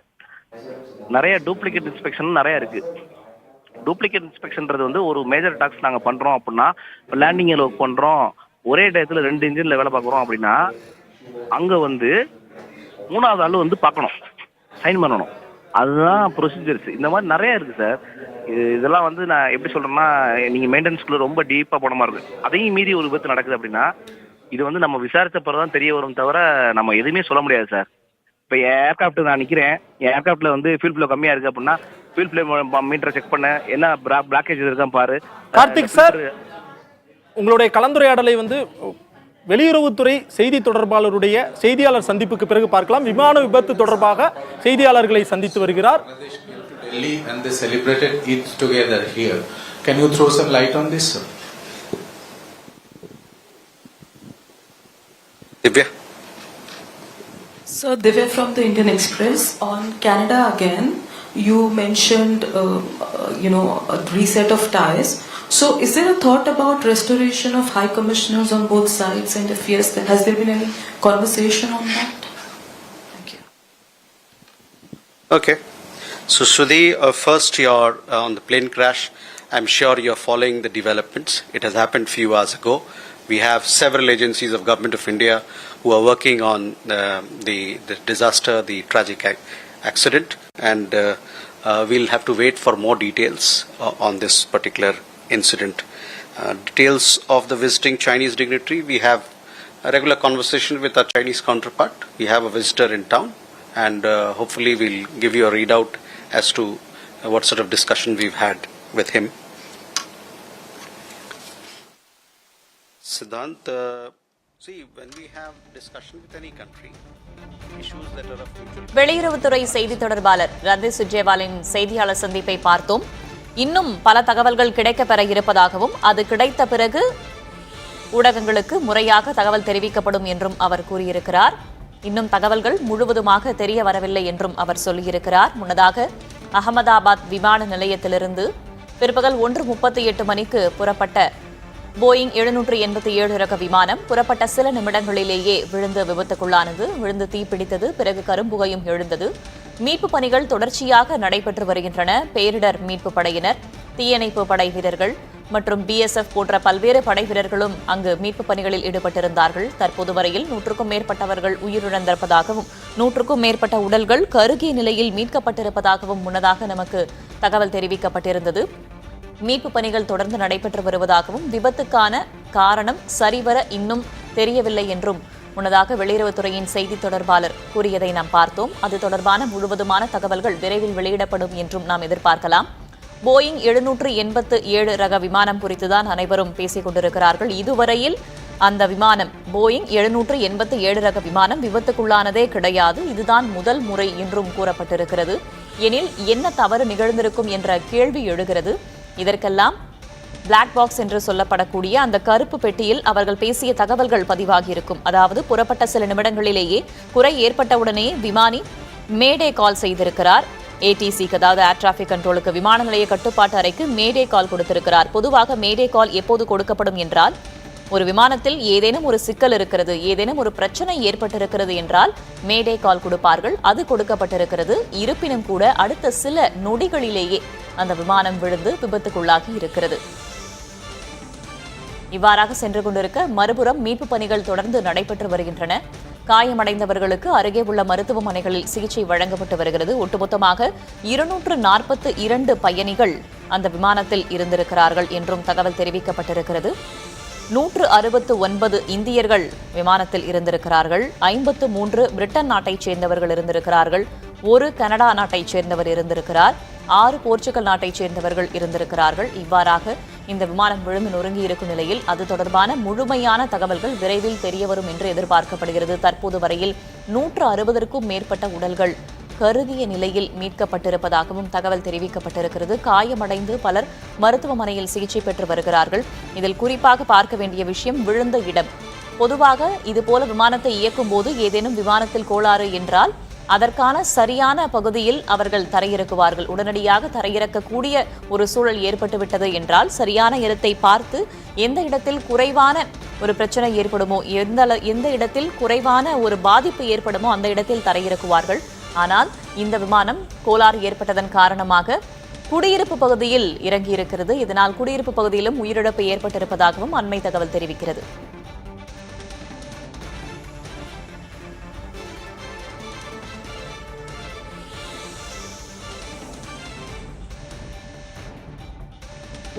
டூப்ளிகேட் இன்ஸ்பெக்ஷன்றது வந்து ஒரு மேஜர் டாஸ்க் நாங்கள் பண்ணுறோம் அப்படின்னா, லேண்டிங்கில் ஒர்க் பண்ணுறோம், ஒரே டயத்தில் 2 இன்ஜினில் வேலை பார்க்குறோம் அப்படின்னா, அங்கே வந்து 3வது ஆள் வந்து பார்க்கணும், சைன் பண்ணணும். அதுதான் ப்ரொசீஜர்ஸ். இந்த மாதிரி நிறைய இருக்குது சார். இதெல்லாம் வந்து நான் எப்படி சொல்கிறேன்னா, நீங்கள் மெயின்டெனன்ஸ்குள்ளே ரொம்ப டீப்பாக போன மாதிரி இருக்குது. அதையும் மீறி ஒரு விபத்து நடக்குது அப்படின்னா, இது வந்து நம்ம விசாரித்த பிறகு தான் தெரிய வரும் தவிர நம்ம எதுவுமே சொல்ல முடியாது சார். இப்போ ஏர்கிராஃப்ட் நான் நிற்கிறேன், என் ஏர்கிராஃப்டில் வந்து ஃபியூல் ஃப்ளோ கம்மியாக இருக்குது அப்படின்னா, ஃபியூல் ஃப்ளோ மீட்டரை செக் பண்ண, என்ன பிளாக்கேஜ் இருக்கான்னு பாரு. கார்த்திக் சார், உங்களுடைய கலந்துரையாடலை வந்து வெளியுறவுத்துறை செய்தி தொடர்பாளருடைய செய்தியாளர் சந்திப்புக்கு பிறகு பார்க்கலாம். விமான விபத்து தொடர்பாக செய்தியாளர்களை சந்தித்து வருகிறார். Delhi and they celebrated Eid together here. Can you throw some light on this, sir? Divya. So Divya from the Indian Express. On Canada again, you mentioned a reset of ties. So is there a thought about restoration of high commissioners on both sides, and if yes, then has there been any conversation on that? Thank you. Okay. So Sudhi, first you're on the plane crash. I'm sure you're following the developments. It has happened few hours ago. We have several agencies of Government of India who are working on the disaster, the tragic accident, and we'll have to wait for more details on this particular incident. Details of the visiting Chinese dignitary, we have a regular conversation with our Chinese counterpart. We have a visitor in town, and hopefully we'll give you a readout as to what sort of discussion we've had with him. Siddhant, see, when we have discussion with any country, issues that are of mutual... வெளியுறவுத்துறை செய்தி தொடர்பாளர் ரந்தீப் சுர்ஜேவாலின் செய்தியாளர் சந்திப்பை பார்த்தோம். இன்னும் பல தகவல்கள் கிடைக்கப்பெற இருப்பதாகவும் அது கிடைத்த பிறகு ஊடகங்களுக்கு முறையாக தகவல் தெரிவிக்கப்படும் என்றும் அவர் கூறியிருக்கிறார். இன்னும் தகவல்கள் முழுவதுமாக தெரிய வரவில்லை என்றும் அவர் சொல்லியிருக்கிறார். முன்னதாக அகமதாபாத் விமான நிலையத்திலிருந்து பிற்பகல் 1:38 மணிக்கு புறப்பட்ட போயிங் 787 ரக விமானம் புறப்பட்ட சில நிமிடங்களிலேயே விழுந்து விபத்துக்குள்ளானது. விழுந்து தீப்பிடித்தது. பிறகு கரும்புகையும் எழுந்தது. மீட்பு பணிகள் தொடர்ச்சியாக நடைபெற்று வருகின்றன. பேரிடர் மீட்பு படையினர், தீயணைப்பு படை வீரர்கள் மற்றும் பிஎஸ்எஃப் போன்ற பல்வேறு படை வீரர்களும் அங்கு மீட்பு பணிகளில் ஈடுபட்டிருந்தார்கள். தற்போது வரையில் 100க்கும் மேற்பட்டவர்கள் உயிரிழந்திருப்பதாகவும் 100க்கும் மேற்பட்ட உடல்கள் கருகிய நிலையில் மீட்கப்பட்டிருப்பதாகவும் முன்னதாக நமக்கு தகவல் தெரிவிக்கப்பட்டிருந்தது. மீட்பு பணிகள் தொடர்ந்து நடைபெற்று வருவதாகவும் விபத்துக்கான காரணம் சரிவர இன்னும் தெரியவில்லை என்றும் முன்னதாக வெளியுறவுத்துறையின் செய்தி தொடர்பாளர் கூறியதை நாம் பார்த்தோம். அது தொடர்பான முழுவதுமான தகவல்கள் விரைவில் வெளியிடப்படும் என்றும் நாம் எதிர்பார்க்கலாம். போயிங் 787 ரக விமானம் குறித்துதான் அனைவரும் பேசிக் கொண்டிருக்கிறார்கள். இதுவரையில் அந்த விமானம் போயிங் 787 ரக விமானம் விபத்துக்குள்ளானதே கிடையாது. இதுதான் முதல் முறை என்றும் கூறப்பட்டிருக்கிறது. எனில் என்ன தவறு நிகழ்ந்திருக்கும் என்ற கேள்வி எழுகிறது. இதற்கெல்லாம் பிளாக் பாக்ஸ் என்று சொல்லப்படக்கூடிய அந்த கருப்பு பெட்டியில் அவர்கள் பேசிய தகவல்கள் பதிவாகியிருக்கும். அதாவது புறப்பட்ட சில நிமிடங்களிலேயே குறை ஏற்பட்டவுடனே விமானி மேடே கால் செய்திருக்கிறார். ஏடிசிக்கு, அதாவது ஏர் டிராஃபிக் கண்ட்ரோலுக்கு, விமான நிலைய கட்டுப்பாட்டு அறைக்கு மேடே கால் கொடுத்திருக்கிறார். பொதுவாக மேடே கால் எப்போது கொடுக்கப்படும் என்றால், ஒரு விமானத்தில் ஏதேனும் ஒரு சிக்கல் இருக்கிறது, ஏதேனும் ஒரு பிரச்சனை ஏற்பட்டிருக்கிறது என்றால் மேடே கால் கொடுப்பார்கள். அது கொடுக்கப்பட்டிருக்கிறது. இருப்பினும் கூட அடுத்த சில நொடிகளிலேயே அந்த விமானம் விழுந்து விபத்துக்குள்ளாகி இருக்கிறது. இவ்வாறாக சென்று கொண்டிருக்க மறுபுறம் மீட்பு பணிகள் தொடர்ந்து நடைபெற்று வருகின்றன. காயமடைந்தவர்களுக்கு அருகே உள்ள மருத்துவமனைகளில் சிகிச்சை வழங்கப்பட்டு வருகிறது. ஒட்டுமொத்தமாக 242 பயணிகள் அந்த விமானத்தில் இருந்திருக்கிறார்கள் என்றும் தகவல் தெரிவிக்கப்பட்டிருக்கிறது. 169 இந்தியர்கள் விமானத்தில் இருந்திருக்கிறார்கள். 53 பிரிட்டன் நாட்டைச் சேர்ந்தவர்கள் இருந்திருக்கிறார்கள். 1 கனடா நாட்டைச் சேர்ந்தவர் இருந்திருக்கிறார். 6 போர்ச்சுகல் நாட்டைச் சேர்ந்தவர்கள் இருந்திருக்கிறார்கள். இவ்வாறாக இந்த விமானம் விழுந்து நொறுங்கி இருக்கும் நிலையில் அது தொடர்பான முழுமையான தகவல்கள் விரைவில் தெரியவரும் என்று எதிர்பார்க்கப்படுகிறது. தற்போது வரையில் 160க்கும் மேற்பட்ட உடல்கள் கருகிய நிலையில் மீட்கப்பட்டிருப்பதாகவும் தகவல் தெரிவிக்கப்பட்டிருக்கிறது. காயமடைந்து பலர் மருத்துவமனையில் சிகிச்சை பெற்று வருகிறார்கள். இதில் குறிப்பாக பார்க்க வேண்டிய விஷயம் விழுந்த இடம். பொதுவாக இதுபோல விமானத்தை இயக்கும் போது ஏதேனும் விமானத்தில் கோளாறு என்றால் அதற்கான சரியான பகுதியில் அவர்கள் தரையிறக்குவார்கள். உடனடியாக தரையிறக்கக்கூடிய ஒரு சூழல் ஏற்பட்டுவிட்டது என்றால் சரியான இடத்தை பார்த்து எந்த இடத்தில் குறைவான ஒரு பிரச்சனை ஏற்படுமோ, எந்த இடத்தில் குறைவான ஒரு பாதிப்பு ஏற்படுமோ அந்த இடத்தில் தரையிறக்குவார்கள். ஆனால் இந்த விமானம் கோளாறு ஏற்பட்டதன் காரணமாக குடியிருப்பு பகுதியில் இறங்கியிருக்கிறது. இதனால் குடியிருப்பு பகுதியிலும் உயிரிழப்பு ஏற்பட்டிருப்பதாகவும் அண்மை தகவல் தெரிவிக்கிறது.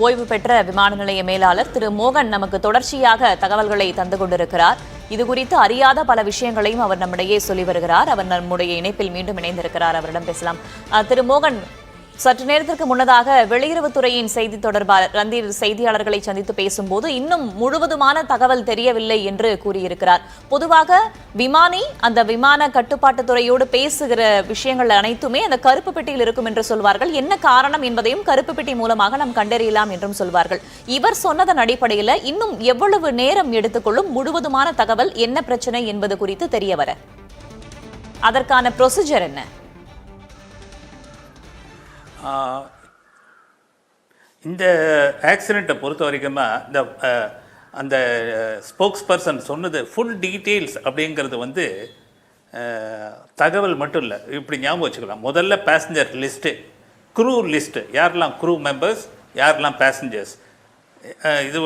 ஓய்வு பெற்ற விமான நிலைய மேலாளர் திரு மோகன் நமக்கு தொடர்ச்சியாக தகவல்களை தந்து கொண்டிருக்கிறார். இதுகுறித்து அறியாத பல விஷயங்களையும் அவர் நம்மிடையே சொல்லி வருகிறார். அவர் நம்முடைய இணைப்பில் மீண்டும் இணைந்திருக்கிறார். அவரிடம் பேசலாம். திரு மோகன், சற்று நேரத்திற்கு முன்னதாக வெளியுறவுத்துறையின் செய்தி தொடர்பாளர் ரந்தீர் செய்தியாளர்களை சந்தித்து பேசும்போது இன்னும் முழுவதுமான தகவல் தெரியவில்லை என்று கூறியிருக்கிறார். பொதுவாக விமானி அந்த விமான கட்டுப்பாட்டு துறையோடு பேசுகிற விஷயங்கள் அனைத்துமே அந்த கருப்பு பெட்டியில் இருக்கும் என்று சொல்வார்கள். என்ன காரணம் என்பதையும் கருப்பு பெட்டி மூலமாக நாம் கண்டறியலாம் என்றும் சொல்வார்கள். இவர் சொன்னதன் அடிப்படையில் இன்னும் எவ்வளவு நேரம் எடுத்துக்கொள்ளும் முழுவதுமான தகவல் என்ன பிரச்சனை என்பது குறித்து தெரிய வர? அதற்கான ப்ரொசீஜர் என்ன? இந்த ஆக்சிடெண்ட்டை பொறுத்த வரைக்குமா இந்த அந்த ஸ்போக்ஸ் பர்சன் சொன்னது ஃபுல் டீட்டெயில்ஸ் அப்படிங்கிறது வந்து தகவல் மட்டும் இல்லை. இப்படி ஞாபகம் வச்சுக்கலாம். முதல்ல பேசஞ்சர் லிஸ்ட்டு, க்ரூ லிஸ்ட்டு, யாரெல்லாம் க்ரூ மெம்பர்ஸ், யாரெல்லாம் பேசஞ்சர்ஸ், இது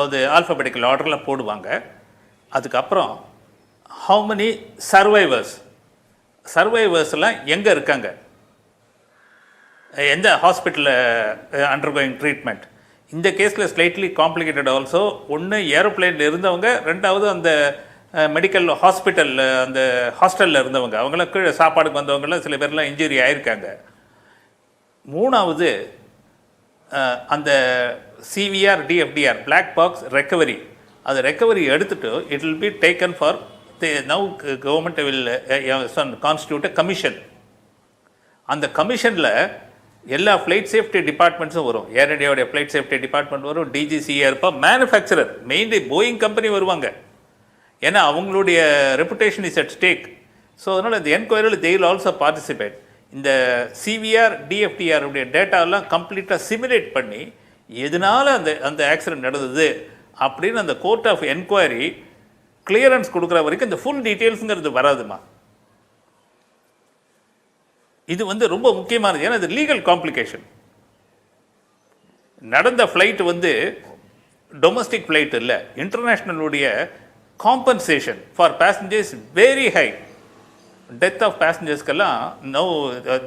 அது ஆல்ஃபபெட்டிக்கல் ஆர்டரில் போடுவாங்க. அதுக்கப்புறம் ஹவு மெனி சர்வைவர்ஸ்லாம் எங்கே இருக்காங்க, எந்த ஹாஸ்பிட்டலில் அண்டர்கோயிங் ட்ரீட்மெண்ட். இந்த கேஸில் ஸ்லைட்லி காம்ப்ளிகேட்டட் ஆல்சோ. ஒன்று ஏரோப்ளேனில் இருந்தவங்க, ரெண்டாவது அந்த மெடிக்கல் ஹாஸ்பிட்டலில் அந்த ஹாஸ்டலில் இருந்தவங்க, அவங்களாம் கீழே சாப்பாடுக்கு வந்தவங்களாம் சில பேர்லாம் இன்ஜுரி ஆகிருக்காங்க. மூணாவது அந்த CVR DFDR black box recovery அது ரெக்கவரி எடுத்துட்டு it will be taken for now government will constitute a commission. அந்த கமிஷனில் எல்லா ஃப்ளைட் சேஃப்டி டிபார்ட்மெண்ட்ஸும் வரும். ஏர் இண்டியாவுடைய ஃப்ளைட் சேஃப்டி டிபார்ட்மெண்ட் வரும், DGCA இருப்போம், மேனுஃபேக்சரர் மெயின்லி போயிங் கம்பெனி வருவாங்க. ஏன்னா அவங்களுடைய reputation is at stake. So அதனால் இந்த என்கொயரியில் தே வில் ஆல்சோ பார்ட்டிசிபேட். இந்த CVR DFDR உடைய டேட்டாவெல்லாம் கம்ப்ளீட்டாக சிமுலேட் பண்ணி எதனால அந்த ஆக்சிடென்ட் நடந்தது அப்படின்னு அந்த கோர்ட் ஆஃப் என்கொயரி கிளியரன்ஸ் கொடுக்குற வரைக்கும் இந்த ஃபுல் டீட்டெயில்ஸுங்கிறது வராதுமா. இது வந்து ரொம்ப முக்கியமானது. ஏன்னா இது லீகல் காம்ப்ளிகேஷன். நடந்த ஃப்ளைட் வந்து டொமஸ்டிக் ஃப்ளைட் இல்லை, இன்டர்நேஷ்னலுடைய compensation for passengers very high. Death of பேசஞ்சர்ஸ்க்கெல்லாம் no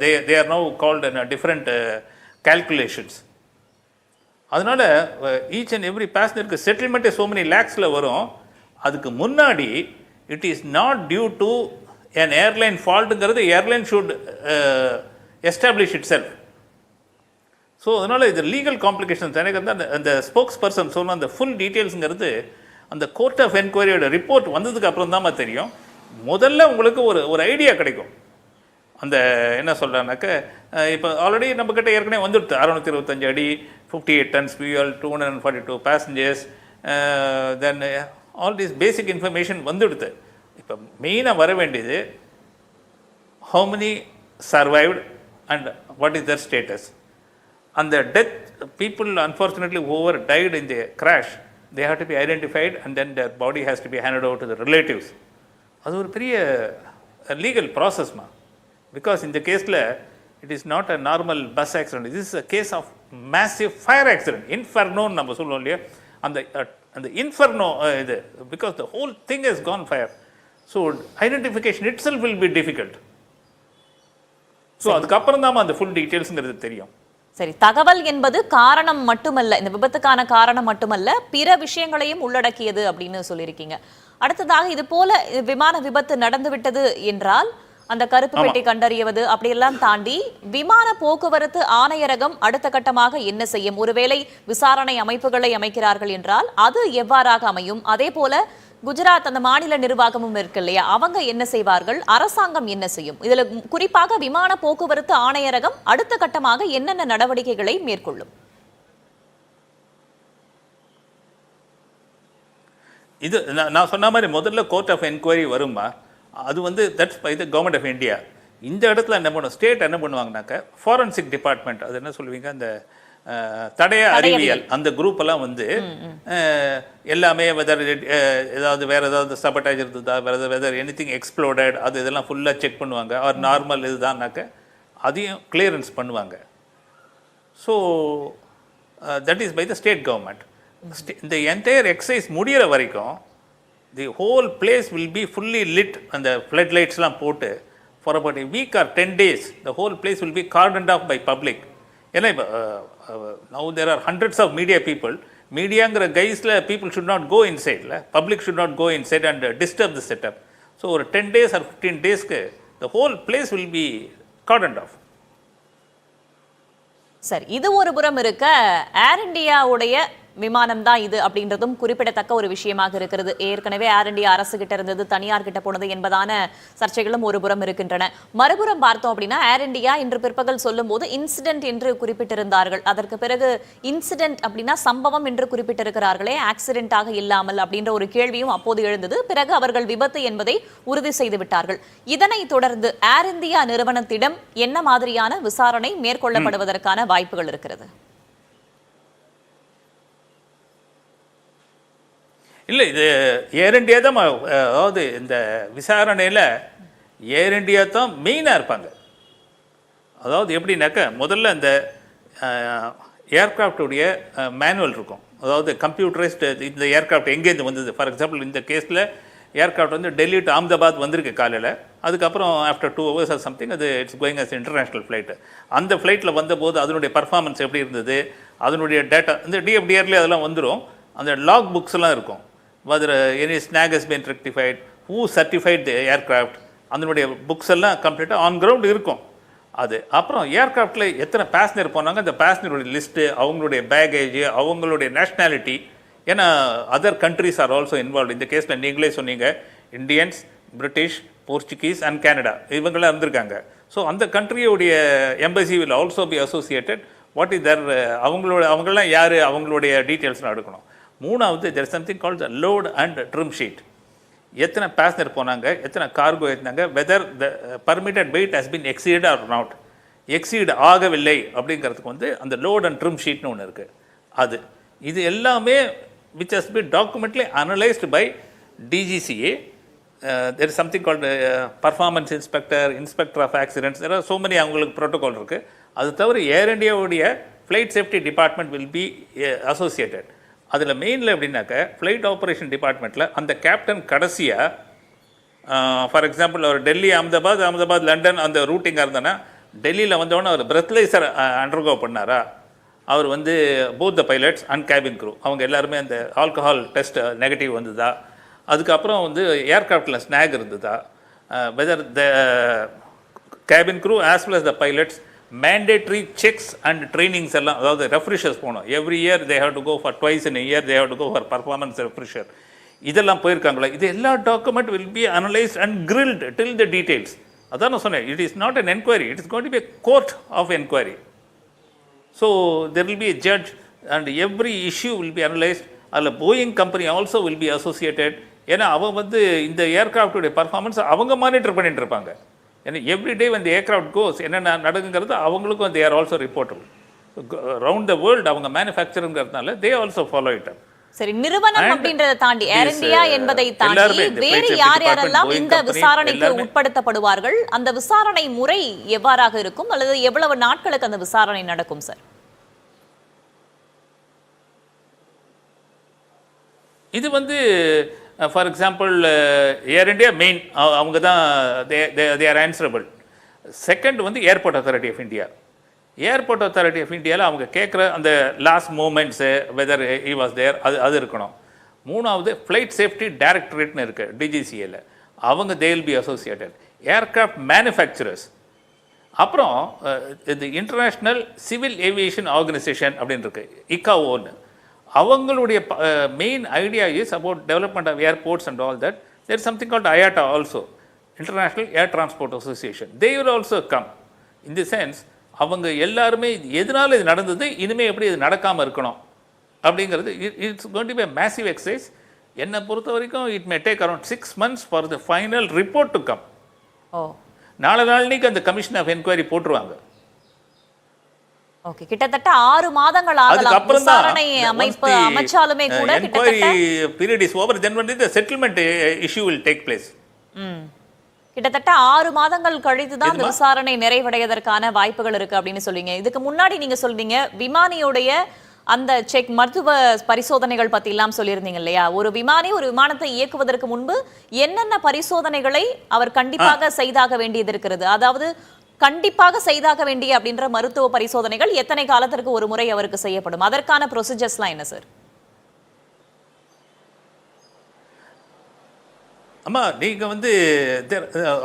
they are no called in different calculations. அதனால் ஈச் அண்ட் எவ்ரி பேசஞ்சருக்கு செட்டில்மெண்ட்டே ஸோ மெனி லேக்ஸில் வரும். அதுக்கு முன்னாடி it is not due to an airline ஃபால்ட்டுங்கிறது airline should establish itself. So அதனால் இது லீகல் காம்ப்ளிகேஷன்ஸ். எனக்கு வந்து அந்த ஸ்போக்ஸ் பர்சன் சொல்லணும் அந்த ஃபுல் டீட்டெயில்ஸுங்கிறது அந்த கோர்ட் ஆஃப் என்கொயரியோட ரிப்போர்ட் வந்ததுக்கு அப்புறம் தான் தெரியும். முதல்ல உங்களுக்கு ஒரு ஐடியா கிடைக்கும். அந்த என்ன சொல்கிறாங்கனாக்க இப்போ ஆல்ரெடி நம்மக்கிட்ட ஏற்கனவே வந்துடுது 625 அடி, 58 tons fuel, 242 passengers, then all this basic information வந்துடுது. இப்போ மெயினாக வர வேண்டியது how many survived and what is their status. அந்த death people unfortunately who were died in the crash, they have to be identified and then their body has to be handed over to the relatives. அது ஒரு பெரிய legal ப்ராசஸ்மா. Because இந்த கேஸில் it is not a normal bus accident. This is a case of massive fire accident. இன்ஃபர்னோன்னு நம்ம சொல்லுவோம் இல்லையா, அந்த இன்ஃபர்னோ இது, because the whole thing has gone fire. So identification itself will be difficult. So அதுக்கப்புறம் தான் அந்த full டீட்டெயில்ஸுங்கிறது தெரியும். சரி, தகவல் என்பது காரணம் மட்டுமல்ல, இந்த விபத்துக்கான காரணம் மட்டுமல்ல, பிற விஷயங்களையும் உள்ளடக்கியது அப்படின்னு சொல்லியிருக்கீங்க. அடுத்ததாக இது போல விமான விபத்து நடந்துவிட்டது என்றால் அந்த கருப்பு பெட்டி கண்டறியவது அப்படியெல்லாம் தாண்டி விமான போக்குவரத்து ஆணையரகம் அடுத்த கட்டமாக என்ன செய்யும்? ஒருவேளை விசாரணை அமைப்புகளை அமைக்கிறார்கள் என்றால் அது எவ்வாறாக அமையும்? அதே போல குஜராத் அந்த மாநில நிர்வாகமும் இருக்கு இல்லையா, அவங்க என்ன செய்வார்கள்? அரசாங்கம் என்ன செய்யும்? இதுல குறிப்பாக விமான போக்குவரத்து ஆணையரகம் அடுத்த கட்டமாக என்னென்ன நடவடிக்கைகளை மேற்கொள்ளும்? இது நான் சொன்ன மாதிரி முதல்ல கோர்ட் ஆஃப் என்கொயரி வருமா, அது வந்து that's by the government of India. இந்த இடத்துல என்ன பண்ணுவோம், ஸ்டேட் என்ன பண்ணுவாங்கனாக்க ஃபாரன்சிக் டிபார்ட்மெண்ட், அது என்ன சொல்லுவீங்க, அந்த தடய அறிவியல் அந்த குரூப் எல்லாம் வந்து எல்லாமே வெதர் ஏதாவது வேறு ஏதாவது சபட்டாஜ் இருந்ததா, வேறு வெதர் எனிதிங் எக்ஸ்ப்ளோடட், அது இதெல்லாம் ஃபுல்லாக செக் பண்ணுவாங்க. அவர் நார்மல் இதுதான்னாக்க அதையும் கிளியரன்ஸ் பண்ணுவாங்க. So that is by the state government. இந்த என்டையர் எக்ஸசைஸ் முடிகிற வரைக்கும் the whole place will be fully lit. அந்த ஃப்ளட் லைட்ஸ்லாம் போட்டு for about a week or 10 days the whole place will be cordoned off by public. ஏன்னா இப்போ now there are hundreds of media people. மீடியாங்கிற கைஸில் people should not go inside, public should not go inside and disturb the setup. So ஒரு 10 days or 15 daysக்கு the whole place will be cordoned off. சரி, இது ஒரு புறம் இருக்க, ஏர் இந்தியாவுடைய விமானம் தான் இது அப்படின்றதும் குறிப்பிடத்தக்க ஒரு விஷயமாக இருக்கிறது. ஏற்கனவே ஏர் இந்தியா அரசு கிட்ட இருந்தது, தனியார் கிட்ட போனது என்பதான சர்ச்சைகளும் ஒரு புறம் இருக்கின்றன. மறுபுறம் பார்த்தோம் அப்படின்னா ஏர் இந்தியா இன்று பிற்பகல் சொல்லும் போது இன்சிடென்ட் என்று குறிப்பிட்டிருந்தார்கள். அதற்கு பிறகு இன்சிடென்ட் அப்படின்னா சம்பவம் என்று குறிப்பிட்டிருக்கிறார்களே, ஆக்சிடென்டாக இல்லாமல் அப்படின்ற ஒரு கேள்வியும் அப்போது எழுந்தது. பிறகு அவர்கள் விபத்து என்பதை உறுதி செய்து விட்டார்கள். இதனை தொடர்ந்து ஏர் இந்தியா நிறுவனத்திடம் என்ன மாதிரியான விசாரணை மேற்கொள்ளப்படுவதற்கான வாய்ப்புகள் இருக்கிறது? இல்லை, இது ஏர் இண்டியா தான். அதாவது இந்த விசாரணையில் ஏர் இண்டியா தான் மெயினாக இருப்பாங்க. அதாவது எப்படின்னாக்கா, முதல்ல இந்த ஏர்க்ராஃப்டுடைய மேனுவல் இருக்கும். அதாவது கம்ப்யூட்டரைஸ்டு இந்த ஏர்க்ராஃப்ட் எங்கேருந்து வந்தது. ஃபார் எக்ஸாம்பிள் இந்த கேஸில் ஏர்க்ராஃப்ட் வந்து டெல்லி டு அஹமதாபாத் வந்திருக்கு காலையில். அதுக்கப்புறம் ஆஃப்டர் 2 hours ஆர் சம்திங் அது it's going as international flight. அந்த ஃப்ளைட்டில் வந்தபோது அதனுடைய பர்ஃபார்மன்ஸ் எப்படி இருந்தது, அதனுடைய டேட்டா இந்த டிஎஃப்டிஆர்லேயே அதெல்லாம் வந்துடும். அந்த லாக் புக்ஸ் எல்லாம் இருக்கும். whether any snag has been rectified, who certified the aircraft, அதனுடைய புக்ஸ் எல்லாம் கம்ப்ளீட்டாக ஆன் கிரவுண்ட் இருக்கும். அது அப்புறம் ஏர்கிராஃப்டில் எத்தனை பேசஞ்சர் போனாங்க, அந்த பேசஞ்சருடைய லிஸ்ட்டு, அவங்களுடைய பேகேஜ், அவங்களுடைய நேஷ்னாலிட்டி. ஏன்னா other countries are also involve. இந்த கேஸில் நீங்களே சொன்னீங்க Indians, British, Portuguese and Canada இவங்களாம் இருந்திருக்காங்க. ஸோ அந்த கண்ட்ரியோடைய embassy will also be associated. What is their அவங்களாம் யார், அவங்களுடைய டீட்டெயில்ஸ்லாம் எடுக்கணும். மூணாவது there something called the load and trim sheet. எத்தனை பேசஞ்சர் போனாங்க, எத்தனை கார்கோ ஏற்றினாங்க, whether the permitted weight has been exceed or not. Exceed ஆகவில்லை அப்படிங்கிறதுக்கு வந்து அந்த லோட் அண்ட் ட்ரிம் ஷீட்னு ஒன்று இருக்குது. இது எல்லாமே which has been documentally analyzed by DGCA. There is something called performance inspector of accidents. There are so many அவங்களுக்கு protocol இருக்குது. அது தவிர ஏர் இண்டியாவுடைய flight safety department will be associated. அதில் மெயினில் எப்படின்னாக்க ஃப்ளைட் ஆப்ரேஷன் டிபார்ட்மெண்ட்டில் அந்த கேப்டன் கடைசியாக ஃபார் எக்ஸாம்பிள் அவர் டெல்லி அகமதாபாத் லண்டன் அந்த ரூட்டிங்காக இருந்தோன்னா டெல்லியில் வந்தோடனே அவர் பிரெத்லைசர் அண்டர்கோ பண்ணாரா, அவர் வந்து both the pilots and cabin crew அவங்க எல்லாருமே அந்த ஆல்கஹால் டெஸ்ட் நெகட்டிவ் வந்ததா, அதுக்கப்புறம் வந்து ஏர்கிராஃப்டில் ஸ்னாக் இருந்ததா, whether the cabin crew as well as the pilots mandatory checks and trainings எல்லாம், அதாவது ரெஃப்ரெஷர்ஸ் போகணும். Every year they have to go for twice in year they have to go for performance refresher. இதெல்லாம் போயிருக்காங்களா, இது எல்லா document will be analysed and grilled till the details. அதான் நான் சொன்னேன், it is not an enquiry, it is going to be a court of enquiry. So there will be a judge and every issue will be analyzed. அதில் Boeing company also will be associated. ஏன்னா அவங்க வந்து இந்த ஏர்கிராஃப்டுடைய performance அவங்க monitor பண்ணிட்டு இருப்பாங்க. ஏன்னா every day வந்து ஏர்கிராஃப்ட் கோஸ் என்னென்ன நடக்குங்கிறது அவங்களுக்கும் they are also reportable. Round the world அவங்க மேனுஃபேக்சருங்கிறதுனால they also follow it up. சரி, நிறுவனம் அப்படின்றத தாண்டி ஏர் இந்தியா என்பதை தாண்டி வேறு யார் யாரெல்லாம் இந்த விசாரணைக்கு உட்படுத்தப்படுவார்கள், அந்த விசாரணை முறை எவ்வாறாக இருக்கும், அல்லது எவ்வளவு நாட்களுக்கு அந்த விசாரணை நடக்கும் சார்? இது வந்து for example Air India main அவங்க தான் தே ஆர் ஆன்சரபிள். செகண்ட் வந்து airport authority of India. Airport authority of இந்தியாவில் அவங்க கேட்குற அந்த last moments whether he was there அது இருக்கணும். மூணாவது ஃப்ளைட் சேஃப்டி டைரக்டரேட்னு இருக்குது டிஜிசிஏல, அவங்க they will be associated. Aircraft manufacturers, அப்புறம் இது இன்டர்நேஷ்னல் சிவில் ஏவியேஷன் ஆர்கனைசேஷன் அப்படின்னு இருக்குது, ICAO. அவங்களுடைய main idea is about development of airports and all that. There is something called IATA also, international air transport association. They will also come. In the sense அவங்க எல்லாருமே எதனால இது நடந்தது, இனிமேல் எப்படி இது நடக்காமல் இருக்கணும் அப்படிங்கிறது it's going to be a massive exercise. என்னை பொறுத்த வரைக்கும் it may take around 6 months for the final report to come. நாளைக்கு அந்த கமிஷன் ஆஃப் என்கொயரி போட்டுருவாங்க. ஓகே, கிட்டத்தட்ட 6 மாதங்கள் ஆகலாம் விசாரணை அமைச்சாலுமே கூட. Enquiry period is over, then வந்து the settlement issue will take place. கிட்டத்தட்ட 6 மாதங்கள் கழித்து தான் இந்த விசாரணை நிறைவடைவதற்கான வாய்ப்புகள் இருக்கு அப்படின்னு சொல்றீங்க. இதுக்கு முன்னாடி நீங்க சொல்றீங்க விமானியுடைய அந்த செக் மருத்துவ பரிசோதனைகள் பத்தி எல்லாம் சொல்லியிருந்தீங்க இல்லையா? ஒரு விமானி ஒரு விமானத்தை இயக்குவதற்கு முன்பு என்னென்ன பரிசோதனைகளை அவர் கண்டிப்பாக செய்தாக வேண்டியது இருக்கிறது, அதாவது கண்டிப்பாக செய்தாக வேண்டிய அப்படின்ற மருத்துவ பரிசோதனைகள் எத்தனை காலத்திற்கு ஒரு முறை அவருக்கு செய்யப்படும், அதற்கான ப்ரொசீஜர்ஸ்லாம் என்ன சார்? அம்மா நீங்கள் வந்து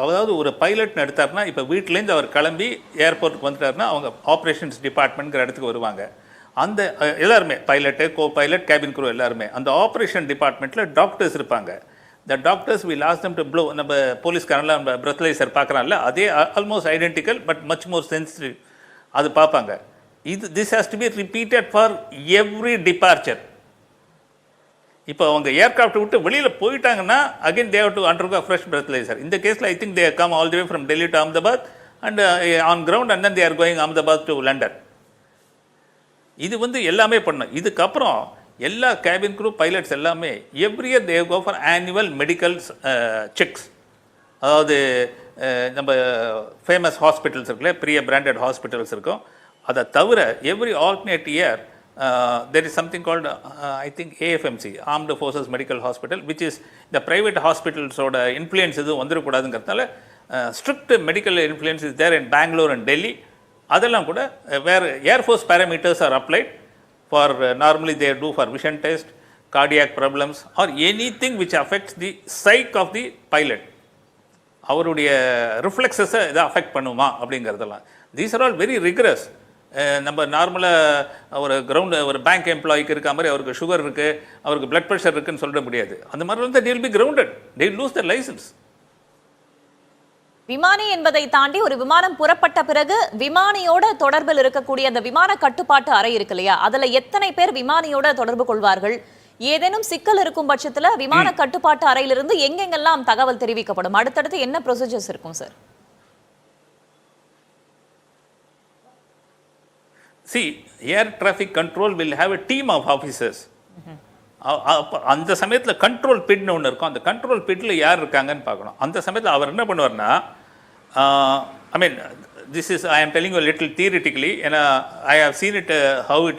அதாவது ஒரு பைலட்னு எடுத்தாருன்னா, இப்போ வீட்டிலேருந்து அவர் கிளம்பி ஏர்போர்ட்டுக்கு வந்துட்டாருன்னா அவங்க ஆப்ரேஷன்ஸ் டிபார்ட்மெண்ட்ங்கிற இடத்துக்கு வருவாங்க. அந்த எல்லாருமே pilot, co pilot, cabin crew எல்லாருமே அந்த ஆப்ரேஷன் டிபார்ட்மெண்ட்டில் டாக்டர்ஸ் இருப்பாங்க. The doctors will ask them to blow. நம்ம போலீஸ்காரன்லாம் நம்ம பிரெத்லைசர் பார்க்குறான்ல, அதே almost identical but much more sensitive, அது பார்ப்பாங்க. This has to be repeated for every departure. இப்போ அவங்க ஏர்கிராஃப்ட் விட்டு வெளியில் போயிட்டாங்கன்னா again they have to undergo fresh breathalyser. இந்த கேஸில் I think they come all the way from Delhi to Ahmedabad and on ground and then they are going Ahmedabad to London. இது வந்து எல்லாமே பண்ணணும். இதுக்கப்புறம் எல்லா கேபின் க்ரூ பைலட்ஸ் எல்லாமே every year they go for annual medical checks. அதாவது நம்ம ஃபேமஸ் ஹாஸ்பிட்டல்ஸ் இருக்குல்ல, பெரிய பிராண்டட் ஹாஸ்பிட்டல்ஸ் இருக்கும். அதை தவிர every alternate year there is something called I think AFMC, Armed Forces Medical Hospital, which is the private hospitals ஓட influence எதுவும் வந்துடக்கூடாதுங்கிறதுனால strict medical influence is there in Bangalore and Delhi. அதெல்லாம் கூட வேறு air force parameters are applied for normally they do for vision test, cardiac problems or anything which affects the psyche of the pilot. அவருடைய ரிஃப்ளெக்ஸஸை இதை affect பண்ணுமா அப்படிங்கிறதெல்லாம். These are all very rigorous. நம்ம நார்மலாக ஒரு பேங்க் எம்ப்ளாய்க்கு இருக்க மாதிரி அவருக்கு சுகர் இருக்குது, அவருக்கு பிளட் ப்ரெஷர் இருக்குன்னு சொல்ல முடியாது. அந்த மாதிரி வந்து they will be grounded, they will lose their license. விமானி என்பதை தாண்டி ஒரு விமானம் புறப்பட்ட பிறகு விமானியோட தொடர்பில் இருக்கக்கூடிய அந்த விமான கட்டுப்பாட்டு அறை இருக்கு இல்லையா, அதுல எத்தனை பேர் விமானியோட தொடர்பு கொள்வார்கள்? ஏதேனும் சிக்கல் இருக்கும் பட்சத்துல விமான கட்டுப்பாட்டு அறையிலிருந்து எங்கெங்கெல்லாம் தகவல் தெரிவிக்கப்படும்? அடுத்தடுத்து என்ன ப்ரொசீஜர்ஸ் இருக்கும் sir? See, air traffic control will have a team of officers. அந்த சமயத்தில் கண்ட்ரோல் பிட்னு ஒன்று இருக்கும். அந்த கண்ட்ரோல் பிட்டில் யார் இருக்காங்கன்னு பார்க்கணும். அந்த சமயத்தில் அவர் என்ன பண்ணுவார்னா, ஐ மீன் ஐ ஆம் டெல்லிங் யூ லிட்டில் தியரிட்டிக்கலி, ஏன்னா I have seen it how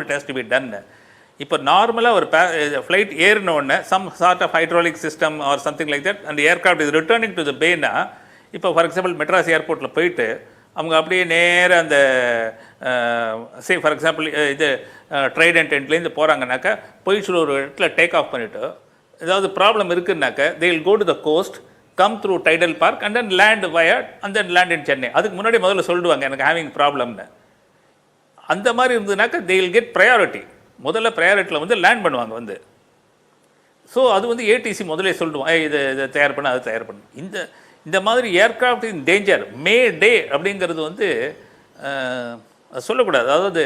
it has to be done. இப்போ நார்மலாக ஒரு ஃப்ளைட் ஏறின உடனே some sort of hydraulic system or something like that, அந்த aircraft is returning to the பேனா. இப்போ ஃபார் எக்ஸாம்பிள் மெட்ராஸ் ஏர்போர்ட்டில் போயிட்டு அவங்க அப்படியே நேராக அந்த ஃபார் எக்ஸாம்பிள் இது ட்ரைடன்ட் எண்ட்லேருந்து போகிறாங்கனாக்கா போயிட்டு ஒரு இடத்துல டேக் ஆஃப் பண்ணிவிட்டு ஏதாவது problem இருக்குன்னாக்கா they will go to the cost, come through tidal park and then land via and then land இன் சென்னை. அதுக்கு முன்னாடி முதல்ல சொல்லிடுவாங்க எனக்கு ஹேவிங் ப்ராப்ளம்னு. அந்த மாதிரி இருந்ததுனாக்கா தே வில் கெட் ப்ரையாரிட்டி. முதல்ல ப்ரையாரிட்டியில் வந்து லேண்ட் பண்ணுவாங்க வந்து. ஸோ அது வந்து ஏடிசி முதலே சொல்லிடுவோம், இதை தயார் பண்ண அதை தயார் பண்ண. இந்த மாதிரி ஏர்க்ராஃப்ட் இன் டேஞ்சர் மே டே அப்படிங்கிறது வந்து சொல்லக்கூடாது. அதாவது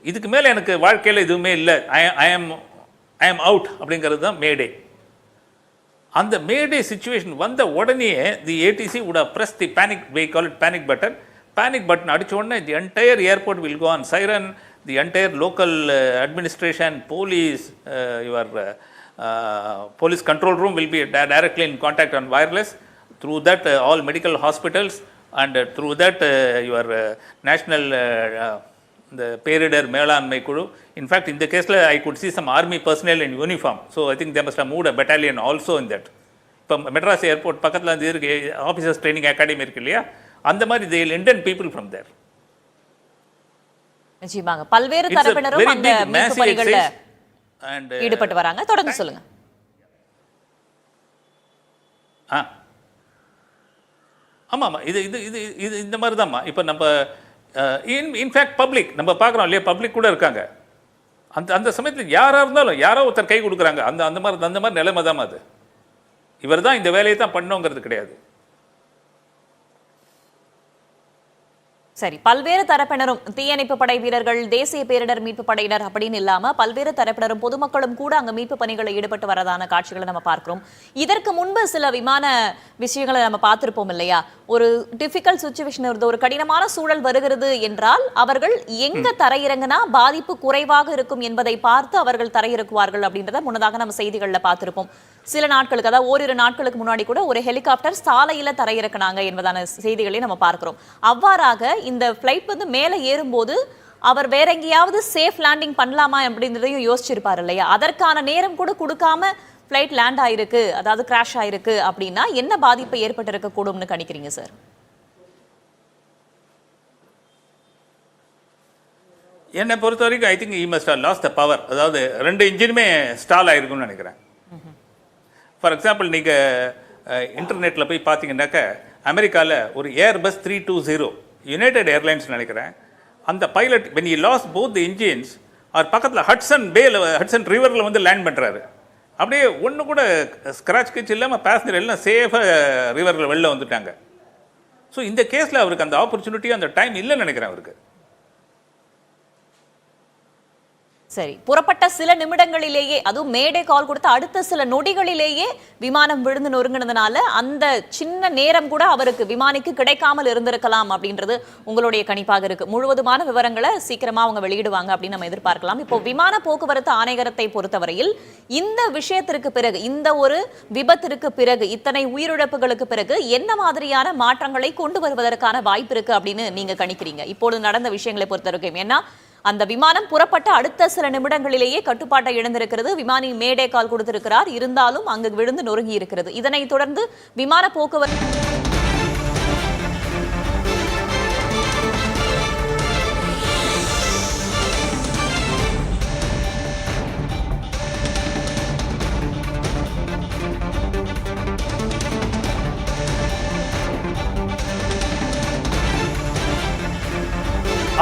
இதுக்கு மேலே எனக்கு வாழ்க்கையில் எதுவுமே இல்லை, ஐ ஆம் அவுட் அப்படிங்கிறது தான் மே டே. அந்த மே டே சிச்சுவேஷன் வந்த உடனே தி ADC would have pressed the panic, we call it panic button. Panic button அடிச்ச உடனே the entire airport will go on siren, the entire local administration, police, your police control room will be directly in contact on wireless. Through that all medical hospitals and through that your national the பேரிடர் மேலாண்மை குழு. In fact, in the case I could see some army personnel in uniform, so I think they must have moved a battalion also in that. இப்போ Madras airport பக்கத்தில் வந்து இருக்கு officers training academy இருக்கு இல்லையா, அந்த மாதிரி they will intern people from there. நிச்சயமாக பல்வேறு தரப்பினரும் அந்த மீட்பு பணிகளில் ஈடுபட்டு வராங்க. தொடர்ந்து சொல்லுங்க. ஆமாம், இது இது இது இது இந்த மாதிரி தான்மா. இப்போ நம்ம இன்ஃபேக்ட் பப்ளிக் நம்ம பார்க்குறோம் இல்லையா, பப்ளிக் கூட இருக்காங்க. அந்த சமயத்தில் யாராக இருந்தாலும் யாரோ ஒருத்தர் கை கொடுக்குறாங்க. அந்த மாதிரி நிலைமை தான் அது. இவர் தான் இந்த வேலையை தான் பண்ணோங்கிறது கிடையாது. சரி, பல்வேறு தரப்பினரும் தீயணைப்பு படை வீரர்கள், தேசிய பேரிடர் மீட்பு படையினர் அப்படின்னு இல்லாம பல்வேறு தரப்பினரும் பொதுமக்களும் கூட அங்க மீட்பு பணிகளில் ஈடுபட்டு வரதான காட்சிகளை நம்ம பார்க்கிறோம். இதற்கு முன்பு சில விமான விஷயங்களை நம்ம பார்த்திருப்போம் இல்லையா? ஒரு டிஃபிகல்ட் சிச்சுவேஷன் வருது, ஒரு கடினமான சூழல் வருகிறது என்றால் அவர்கள் எங்க தரையிறங்கினா பாதிப்பு குறைவாக இருக்கும் என்பதை பார்த்து அவர்கள் தரையிறக்குவார்கள் அப்படின்றத முன்னதாக நம்ம செய்திகளில் பார்த்திருப்போம். சில நாட்களுக்கு, அதாவது ஓரிரு நாட்களுக்கு முன்னாடி கூட ஒரு ஹெலிகாப்டர் சாலையில தரையிறக்கினாங்க என்பதான செய்திகளை நம்ம பார்க்கிறோம். அவ்வாறாக இந்த ஃபிளைட் வந்து மேலே ஏறும்போது அவர் வேற எங்கேயாவது சேஃப் லேண்டிங் பண்ணலாமா அப்படின்றதையும் யோசிச்சிருப்பாரு இல்லையா? அதற்கான நேரம் கூட கொடுக்காம ஃபிளைட் லேண்ட் ஆயிருக்கு, அதாவது கிராஷ் ஆயிருக்கு அப்படின்னா என்ன பாதிப்பு ஏற்பட்டு இருக்க கூடும்னு கணிக்கிறீங்க சார்? என்னை பொறுத்த வரைக்கும் I think he must have lost the power. அதாவது 2 இன்ஜினுமே ஸ்டால் ஆயிருக்கும்னு நினைக்கிறேன். ஃபார் எக்ஸாம்பிள் நீங்கள் இன்டர்நெட்டில் போய் பார்த்தீங்கன்னாக்க அமெரிக்காவில் ஒரு ஏர்பஸ் 320 யுனைடெட் ஏர்லைன்ஸ் நினைக்கிறேன், அந்த pilot when he lost both the engines அவர் பக்கத்தில் ஹட்சன் ரிவரில் வந்து லேண்ட் பண்ணுறாரு. அப்படியே ஒன்று கூட ஸ்க்ராட்ச் கிச் இல்லாமல் பேசஞ்சர் எல்லாம் சேஃபாக ரிவரில் வெளில வந்துட்டாங்க. ஸோ இந்த கேஸில் அவருக்கு அந்த ஆப்பர்ச்சுனிட்டி அந்த டைம் இல்லைன்னு நினைக்கிறேன் அவருக்கு. சரி, புறப்பட்ட சில நிமிடங்களிலேயே, அதுவும் மேடே கால் கொடுத்த அடுத்த சில நொடிகளிலேயே விமானம் விழுந்து நொறுங்கினதுனால அந்த சின்ன நேரம் கூட அவருக்கு விமானிக்கு கிடைக்காமல் இருந்திருக்கலாம் அப்படின்றது உங்களுடைய கணிப்பாக இருக்கு. முழுவதுமான விவரங்களை சீக்கிரமா அவங்க வெளியிடுவாங்க அப்படின்னு நம்ம எதிர்பார்க்கலாம். இப்போ விமான போக்குவரத்து ஆணையரத்தை பொறுத்தவரையில் இந்த விஷயத்திற்கு பிறகு, இந்த ஒரு விபத்திற்கு பிறகு, இத்தனை உயிரிழப்புகளுக்கு பிறகு என்ன மாதிரியான மாற்றங்களை கொண்டு வருவதற்கான வாய்ப்பு இருக்கு அப்படின்னு நீங்க கணிக்கிறீங்க இப்பொழுது நடந்த விஷயங்களை பொறுத்தவரைக்கும்? ஏன்னா அந்த விமானம் புறப்பட்ட அடுத்த சில நிமிடங்களிலேயே கட்டுப்பாட்டை இழந்திருக்கிறது. விமானி மேடே கால் கொடுத்திருக்கிறார், இருந்தாலும் அங்கு விழுந்து நொறுங்கி இருக்கிறது. இதனைத் தொடர்ந்து விமான போக்குவரத்து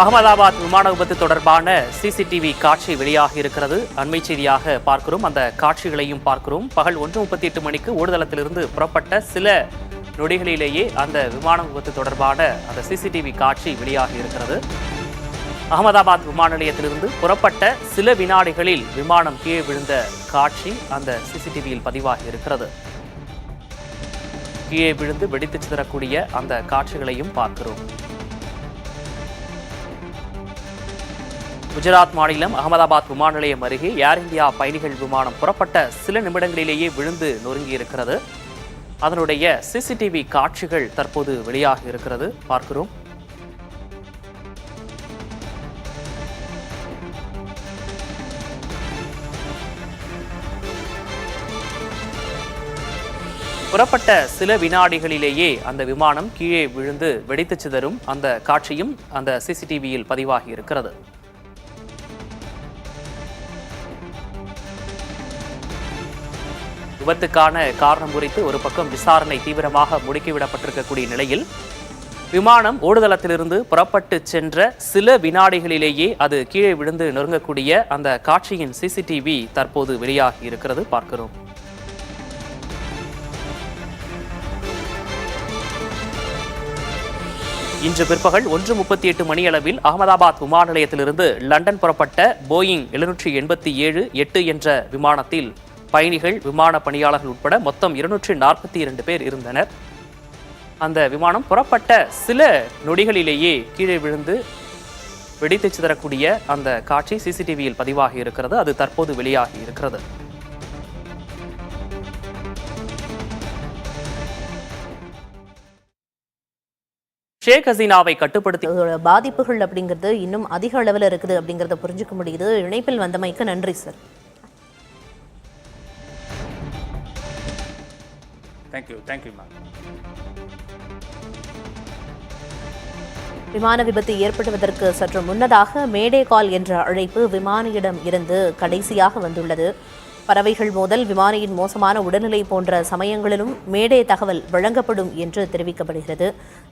அகமதாபாத் விமான விபத்து தொடர்பான சிசிடிவி காட்சி வெளியாகி இருக்கிறது. அண்மை செய்தியாக பார்க்கிறோம். அந்த காட்சிகளையும் பார்க்கிறோம். பகல் 1:38 மணிக்கு ஓடுதளத்திலிருந்து புறப்பட்ட சில நொடிகளிலேயே அந்த விமான விபத்து தொடர்பான அந்த சிசிடிவி காட்சி வெளியாகி இருக்கிறது. அகமதாபாத் விமான நிலையத்திலிருந்து புறப்பட்ட சில வினாடிகளில் விமானம் கீழே விழுந்த காட்சி அந்த சிசிடிவியில் பதிவாகி இருக்கிறது. கீழே விழுந்து வெடித்து சிதறக்கூடிய அந்த காட்சிகளையும் பார்க்கிறோம். குஜராத் மாநிலம் அகமதாபாத் விமான நிலையம் அருகே ஏர் இந்தியா பயணிகள் விமானம் புறப்பட்ட சில நிமிடங்களிலேயே விழுந்து நொறுங்கியிருக்கிறது. அதனுடைய சிசிடிவி காட்சிகள் தற்போது வெளியாகி இருக்கிறது, பார்க்கிறோம். புறப்பட்ட சில வினாடிகளிலேயே அந்த விமானம் கீழே விழுந்து வெடித்து சிதறும் அந்த காட்சியும் அந்த சிசிடிவியில் பதிவாகி இருக்கிறது. விபத்துக்கான காரணம் குறித்து ஒரு பக்கம் விசாரணை தீவிரமாக முடுக்கிவிடப்பட்டிருக்கக்கூடிய நிலையில் விமானம் ஓடுதளத்திலிருந்து புறப்பட்டு சென்ற சில வினாடிகளிலேயே அது கீழே விழுந்து நொறுங்கக்கூடிய அந்த காட்சியின் சிசிடிவி தற்போது வெளியாகி இருக்கிறது, பார்க்கிறோம். இன்று பிற்பகல் 1:38 மணியளவில் அகமதாபாத் விமான நிலையத்திலிருந்து லண்டன் புறப்பட்ட போயிங் 787-8 என்ற விமானத்தில் பயணிகள், விமான பணியாளர்கள் உட்பட மொத்தம் 242 பேர் இருந்தனர். அந்த விமானம் புறப்பட்ட சில நொடிகளிலேயே கீழே விழுந்து வெடித்து சிதறக்கூடிய அந்த காட்சி சிசிடிவியில் பதிவாகி இருக்கிறது. அது தற்போது வெளியாகி இருக்கிறது. ஷேக் ஹசீனாவை கட்டுப்படுத்தி பாதிப்புகள் அப்படிங்கிறது இன்னும் அதிக அளவில் இருக்குது அப்படிங்கிறத புரிஞ்சுக்க முடியுது. இணைப்பில் வந்தமைக்கு நன்றி சார். Thank you ma'am. விமான விபத்து ஏற்படுவதற்கு சற்று முன்னதாக மேடே கால் என்ற அழைப்பு விமானியிடம் இருந்து கடைசியாக வந்துள்ளது. பறவைகள் மோதல், விமானியின் மோசமான உடல்நிலை போன்ற சமயங்களிலும் மேடே தகவல் வழங்கப்படும் என்று தெரிவிக்கப்படுகிறது.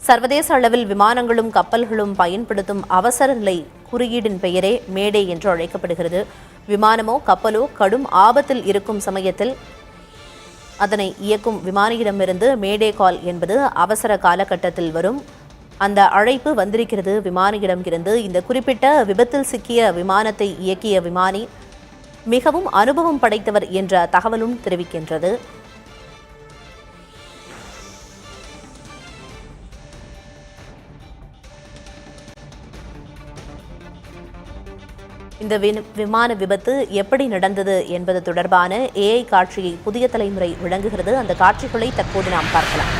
சர்வதேச அளவில் விமானங்களும் கப்பல்களும் பயன்படுத்தும் அவசர நிலை குறியீடின் பெயரே மேடே என்று அழைக்கப்படுகிறது. விமானமோ கப்பலோ கடும் ஆபத்தில் இருக்கும் சமயத்தில் அதனை இயக்கும் விமானியிடமிருந்து மேடே கால் என்பது அவசர காலகட்டத்தில் வரும் அந்த அழைப்பு வந்திருக்கிறது விமானியிடம் இருந்து. இந்த குறிப்பிட்ட விபத்தில் சிக்கிய விமானத்தை இயக்கிய விமானி மிகவும் அனுபவம் படைத்தவர் என்ற தகவலும் தெரிவிக்கின்றது. இந்த விமான விபத்து எப்படி நடந்தது என்பது தொடர்பான ஏஐ காட்சியை புதிய தலைமுறை விளங்குகிறது. அந்த காட்சிகளை தற்போது நாம் பார்க்கலாம்.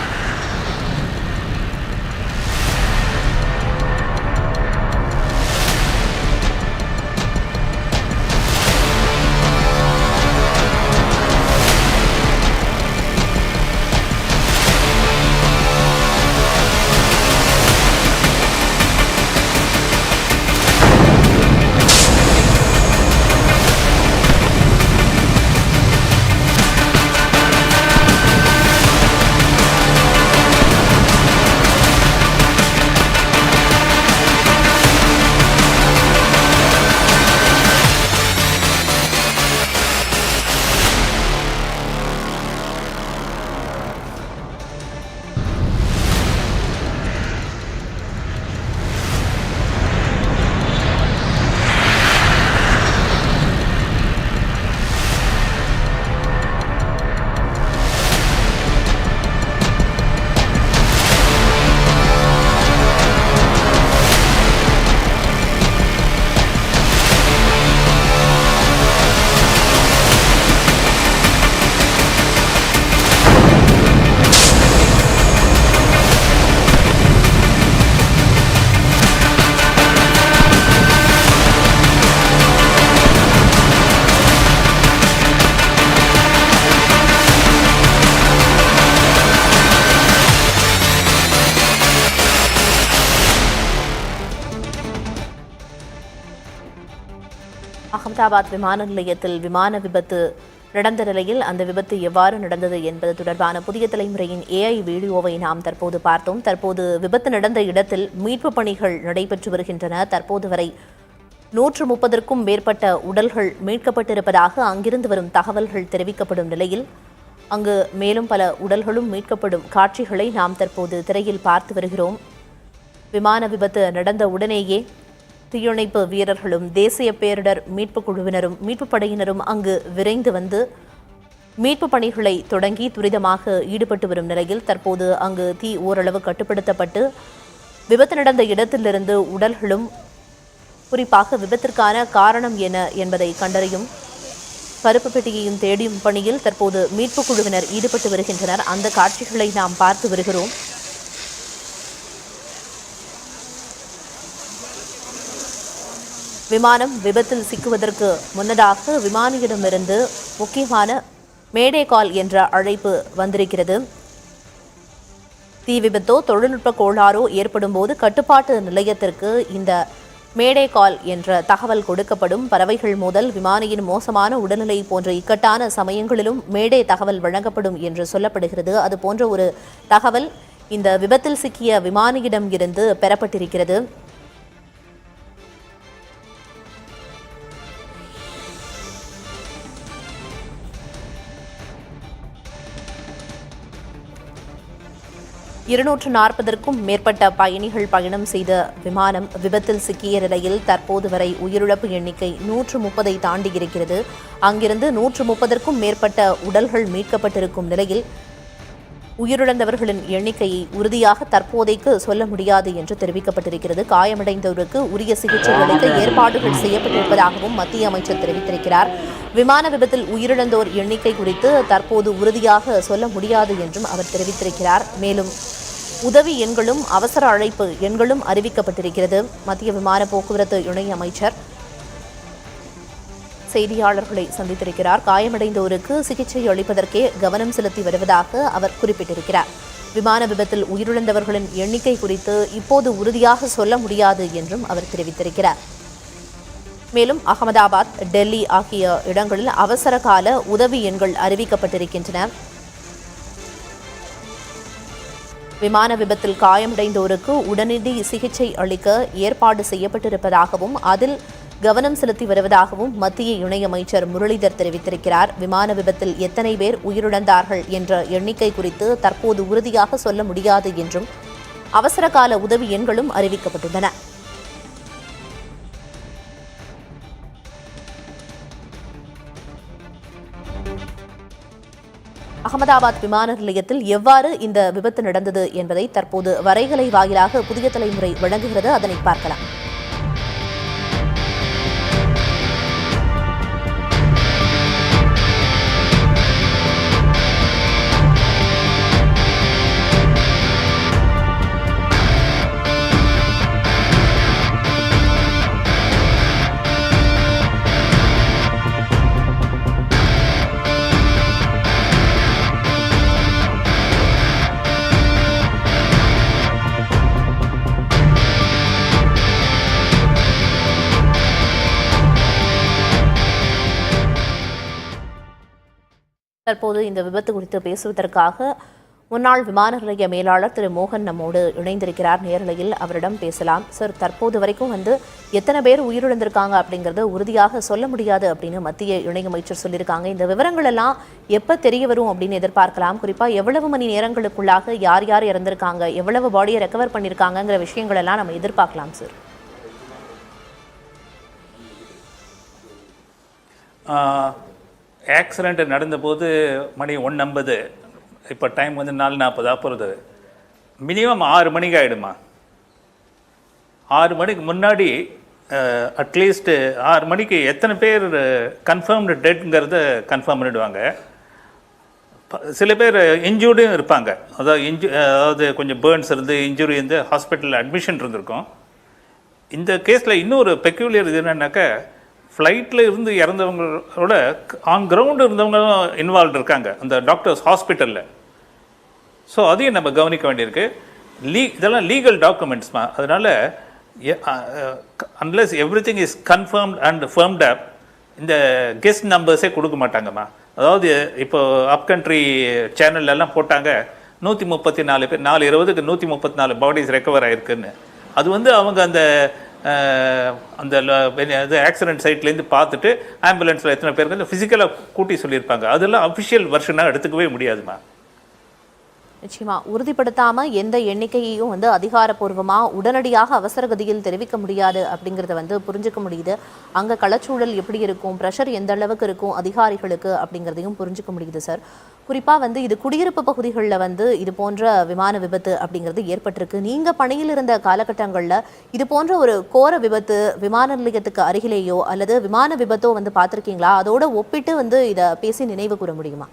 அகமதாபாத் விமான நிலையத்தில் விமான விபத்து நடந்த நிலையில் அந்த விபத்து எவ்வாறு நடந்தது என்பது தொடர்பான புதிய தலைமுறையின் AI வீடியோவை நாம் தற்போது பார்த்தோம். தற்போது விபத்து நடந்த இடத்தில் மீட்பு பணிகள் நடைபெற்று வருகின்றன. தற்போது வரை 130க்கும் மேற்பட்ட உடல்கள் மீட்கப்பட்டிருப்பதாக அங்கிருந்து வரும் தகவல்கள் தெரிவிக்கப்படும் நிலையில் அங்கு மேலும் பல உடல்களும் மீட்கப்படும் காட்சிகளை நாம் தற்போது திரையில் பார்த்து வருகிறோம். விமான விபத்து நடந்த உடனேயே தீயணைப்பு வீரர்களும் தேசிய பேரிடர் மீட்புக் குழுவினரும் மீட்புப் படையினரும் அங்கு விரைந்து வந்து மீட்பு பணிகளை தொடங்கி துரிதமாக ஈடுபட்டு வரும் நிலையில் தற்போது அங்கு தீ ஓரளவு கட்டுப்படுத்தப்பட்டு விபத்து நடந்த இடத்திலிருந்து உடல்களும் குறிப்பாக விபத்திற்கான காரணம் என்ன என்பதை கண்டறியும் கருப்பு பெட்டியையும் தேடும் பணியில் தற்போது மீட்புக் குழுவினர் ஈடுபட்டு வருகின்றனர். அந்த காட்சிகளை நாம் பார்த்து வருகிறோம். விமானம் விபத்தில் சிக்குவதற்கு முன்னதாக விமானியிடமிருந்து முக்கியமான மேடே கால் என்ற அழைப்பு வந்திருக்கிறது. தீ விபத்தோ தொழில்நுட்ப கோளாறோ ஏற்படும் போது கட்டுப்பாட்டு நிலையத்திற்கு இந்த மேடே கால் என்ற தகவல் கொடுக்கப்படும். பறவைகள் மோதல், விமானியின் மோசமான உடல்நிலை போன்ற இக்கட்டான சமயங்களிலும் மேடே தகவல் வழங்கப்படும் என்று சொல்லப்படுகிறது. அது போன்ற ஒரு தகவல் இந்த விபத்தில் சிக்கிய விமானியிடம் இருந்து பெறப்பட்டிருக்கிறது. இருநூற்று 40க்கும் மேற்பட்ட பயணிகள் பயணம் செய்த விமானம் விபத்தில் சிக்கிய நிலையில் தற்போது வரை உயிரிழப்பு எண்ணிக்கை 130ஐ தாண்டி இருக்கிறது. அங்கிருந்து 130க்கும் மேற்பட்ட உடல்கள் மீட்கப்பட்டிருக்கும் நிலையில் உயிரிழந்தவர்களின் எண்ணிக்கையை உறுதியாக தற்போதைக்கு சொல்ல முடியாது என்று தெரிவிக்கப்பட்டிருக்கிறது. காயமடைந்தோருக்கு உரிய சிகிச்சை அளிக்க ஏற்பாடுகள் செய்யப்பட்டிருப்பதாகவும் மத்திய அமைச்சர் தெரிவித்திருக்கிறார். விமான விபத்தில் உயிரிழந்தோர் எண்ணிக்கை குறித்து தற்போது உறுதியாக சொல்ல முடியாது என்றும் அவர் தெரிவித்திருக்கிறார். மேலும் உதவி எண்களும் அவசர அழைப்பு எண்களும் அறிவிக்கப்பட்டிருக்கிறது. மத்திய விமான போக்குவரத்து இணை அமைச்சர் செய்தியாளர்களை சந்தித்திருக்கிறார். காயமடைந்தோருக்கு சிகிச்சை அளிப்பதற்கே கவனம் செலுத்தி வருவதாக அவர் குறிப்பிட்டிருக்கிறார். விமான விபத்தில் உயிரிழந்தவர்களின் எண்ணிக்கை குறித்து இப்போது உறுதியாக சொல்ல முடியாது என்றும் அவர் தெரிவித்திருக்கிறார். மேலும் அகமதாபாத், டெல்லி ஆகிய இடங்களில் அவசர கால உதவி எண்கள் அறிவிக்கப்பட்டிருக்கின்றன. விமான விபத்தில் காயமடைந்தோருக்கு உடனடி சிகிச்சை அளிக்க ஏற்பாடு செய்யப்பட்டிருப்பதாகவும் அதில் கவனம் செலுத்தி வருவதாகவும் மத்திய இணையமைச்சர் முரளிதர் தெரிவித்திருக்கிறார். விமான விபத்தில் எத்தனை பேர் உயிரிழந்தார்கள் என்ற எண்ணிக்கை குறித்து தற்போது உறுதியாக சொல்ல முடியாது என்றும் அவசர கால உதவி எண்களும் அறிவிக்கப்பட்டுள்ளன. அகமதாபாத் விமான நிலையத்தில் எவ்வாறு இந்த விபத்து நடந்தது என்பதை தற்போது வரைகலை வாயிலாக புதிய தலைமுறை வழங்குகிறது. அதனை பார்க்கலாம். தற்போது இந்த விபத்து குறித்து பேசுவதற்காக முன்னாள் விமான நிலைய மேலாளர் திரு மோகன் நம்மோடு இணைந்திருக்கிறார். நேரலையில் அவரிடம் பேசலாம். சார், தற்போது வரைக்கும் எத்தனை பேர் உயிரிழந்திருக்காங்க அப்படிங்கறத உறுதியாக சொல்ல முடியாது அப்படின்னு மத்திய இணையமைச்சர் சொல்லியிருக்காங்க. இந்த விவரங்கள் எல்லாம் எப்ப தெரிய வரும் அப்படின்னு எதிர்பார்க்கலாம்? குறிப்பா எவ்வளவு மணி நேரங்களுக்குள்ளாக யார் யார் இறந்திருக்காங்க, எவ்வளவு பாடியை ரெக்கவர் பண்ணியிருக்காங்கிற விஷயங்கள் எல்லாம் நம்ம எதிர்பார்க்கலாம் சார். ஆக்சிடெண்ட் நடந்தபோது மணி 1:50, இப்போ டைம் 4:40 போகிறது. மினிமம் 6 மணிக்கு ஆகிடுமா? 6 மணிக்கு முன்னாடி அட்லீஸ்ட் 6 மணிக்கு எத்தனை பேர் கன்ஃபார்ம்டு டெட்ங்கிறத கன்ஃபார்ம் பண்ணிவிடுவாங்க. சில பேர் இன்ஜூர்டும் இருப்பாங்க. அதாவது கொஞ்சம் பேர்ன்ஸ் இருந்து இன்ஜுரி இருந்து ஹாஸ்பிட்டலில் அட்மிஷன் இருந்திருக்கும். இந்த கேஸில் இன்னொரு பெக்யூலியர் இது என்னன்னாக்கா, ஃப்ளைட்டில் இருந்து இறந்தவங்களோட ஆன் கிரவுண்டு இருந்தவங்களும் இன்வால்வ் இருக்காங்க அந்த டாக்டர்ஸ் ஹாஸ்பிட்டலில். ஸோ அதையும் நம்ம கவனிக்க வேண்டியிருக்கு. இதெல்லாம் லீகல் டாக்குமெண்ட்ஸ்மா. அதனால் unless everything is confirmed and firmed up, இந்த கெஸ்ட் நம்பர்ஸே கொடுக்க மாட்டாங்கம்மா. அதாவது இப்போ அப்கண்ட்ரி சேனல்லாம் போட்டாங்க 134 பேர் 4/20க்கு 134 பாடிஸ் ரெக்கவர் ஆயிருக்குன்னு. அது வந்து அவங்க அந்த அந்த ஆக்சிடென்ட் சைட்லேருந்து பார்த்துட்டு ஆம்புலன்ஸில் எத்தனை பேருக்கு வந்து ஃபிசிக்கலாக கூட்டி சொல்லியிருப்பாங்க. அதெல்லாம் அஃபிஷியல் வெர்ஷனாக எடுத்துக்கவே முடியாதுமா. நிச்சயமா உறுதிப்படுத்தாம எந்த எண்ணிக்கையையும் வந்து அதிகாரப்பூர்வமா உடனடியாக அவசர கதியில் தெரிவிக்க முடியாது அப்படிங்கிறத வந்து புரிஞ்சுக்க முடியுது. அங்க களச்சூழல் எப்படி இருக்கும், ப்ரெஷர் எந்த அளவுக்கு இருக்கும் அதிகாரிகளுக்கு அப்படிங்கிறதையும் புரிஞ்சுக்க முடியுது சார். குறிப்பா வந்து இது குடியிருப்பு பகுதிகளில் வந்து இது போன்ற விமான விபத்து அப்படிங்கிறது ஏற்பட்டிருக்கு. நீங்க பணியில் இருந்த காலகட்டங்களில் இது போன்ற ஒரு கோர விபத்து விமான நிலையத்துக்கு அருகிலேயோ அல்லது விமான விபத்தோ வந்து பார்த்துருக்கீங்களா? அதோட ஒப்பிட்டு வந்து இதை பேசி நினைவு கூற முடியுமா?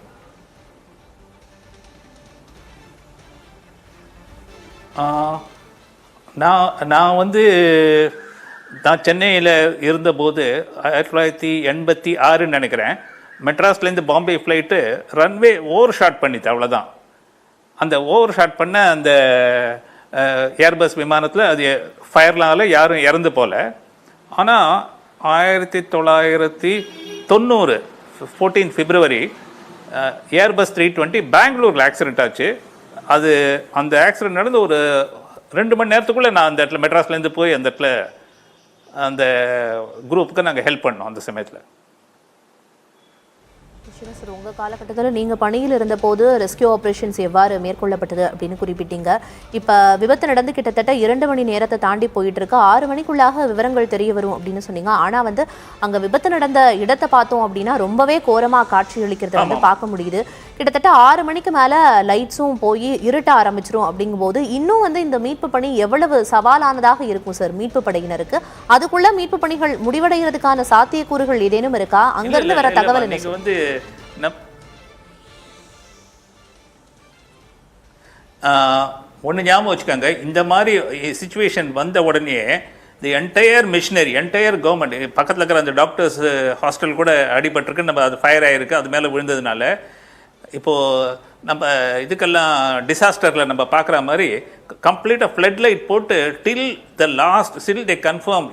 நான் வந்து நான் சென்னையில் இருந்தபோது 1986 நினைக்கிறேன், மெட்ராஸ்லேருந்து Bombay flight runway overshot பண்ணிட்டு, அவ்வளோதான். அந்த ஓவர் ஷாட் பண்ண அந்த ஏர்பஸ் விமானத்தில் அது ஃபயர்னால யாரும் இறந்து போகல. ஆனால் 1990 14 பிப்ரவரி ஏர்பஸ் 320 பெங்களூரில் ஆக்சிடென்ட் ஆச்சு. அது அந்த ஆக்சிடென்ட் நடந்து ஒரு 2 மணி நேரத்துக்குள்ளே நான் அந்த இடத்துல மெட்ராஸ்லேருந்து போய் அந்த இடத்துல அந்த குரூப்புக்கு நாங்கள் ஹெல்ப் பண்ணோம் அந்த சமயத்தில். சார், உங்கள் காலகட்டத்தில் நீங்கள் பணியில் இருந்தபோது ரெஸ்கியூ ஆப்ரேஷன்ஸ் எவ்வாறு மேற்கொள்ளப்பட்டது அப்படின்னு குறிப்பிட்டீங்க. இப்போ விபத்து நடந்து கிட்டத்தட்ட 2 மணி நேரத்தை தாண்டி போயிட்டு இருக்கு. 6 மணிக்குள்ளாக விவரங்கள் தெரிய வரும் அப்படின்னு சொன்னீங்க. ஆனால் வந்து அங்கே விபத்து நடந்த இடத்தை பார்த்தோம் அப்படின்னா ரொம்பவே கோரமாக காட்சியளிக்கிறத வந்து பார்க்க முடியுது. கிட்டத்தட்ட 6 மணிக்கு மேலே லைட்ஸும் போய் இருட்ட ஆரம்பிச்சிரும். அப்படிங்கும்போது இன்னும் வந்து இந்த மீட்பு பணி எவ்வளவு சவாலானதாக இருக்கும் சார் மீட்பு படையினருக்கு? அதுக்குள்ள மீட்பு பணிகள் முடிவடைகிறதுக்கான சாத்தியக்கூறுகள் ஏதேனும் இருக்கா? அங்கிருந்து வர தகவல் என்ன வந்து ஒன்று ஞாபகம் வச்சுக்கோங்க, இந்த மாதிரி சிச்சுவேஷன் வந்த உடனே the entire machinery, entire government, பக்கத்தில் இருக்கிற அந்த டாக்டர்ஸ் ஹாஸ்டல் கூட அடிபட்டிருக்கு, நம்ம அது ஃபயர் ஆகிருக்கு, அது மேலே விழுந்ததுனால. இப்போது நம்ம இதுக்கெல்லாம் டிசாஸ்டரில் நம்ம பார்க்குற மாதிரி கம்ப்ளீட்டாக ஃப்ளட் லைட் போட்டு till the last still they confirm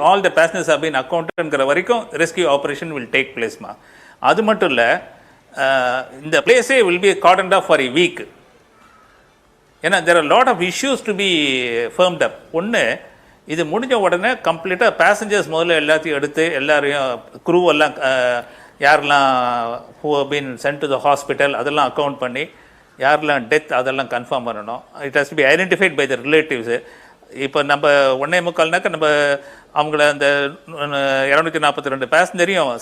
all the passengers have been அக்கௌண்டட்ங்கிற வரைக்கும் ரெஸ்கியூ ஆப்ரேஷன் வில் டேக் பிளேஸ்மா. அது மட்டும் இல்லை, இந்த பிளேஸே will be cordoned off for a week. ஏன்னா there are lot of issues to be firmed up. ஒன்று, இது முடிஞ்ச உடனே கம்ப்ளீட்டாக பேசஞ்சர்ஸ் முதல்ல எல்லாத்தையும் எடுத்து எல்லாரையும் குரூவெல்லாம் யாரெல்லாம் who been sent to the hospital அதெல்லாம் அக்கௌண்ட் பண்ணி யாரெல்லாம் டெத் அதெல்லாம் கன்ஃபார்ம் பண்ணணும். It has to be identified by the relatives. இப்போ நம்ம 1.25 நம்ம அவங்கள அந்த 242 பேசஞ்சரையும்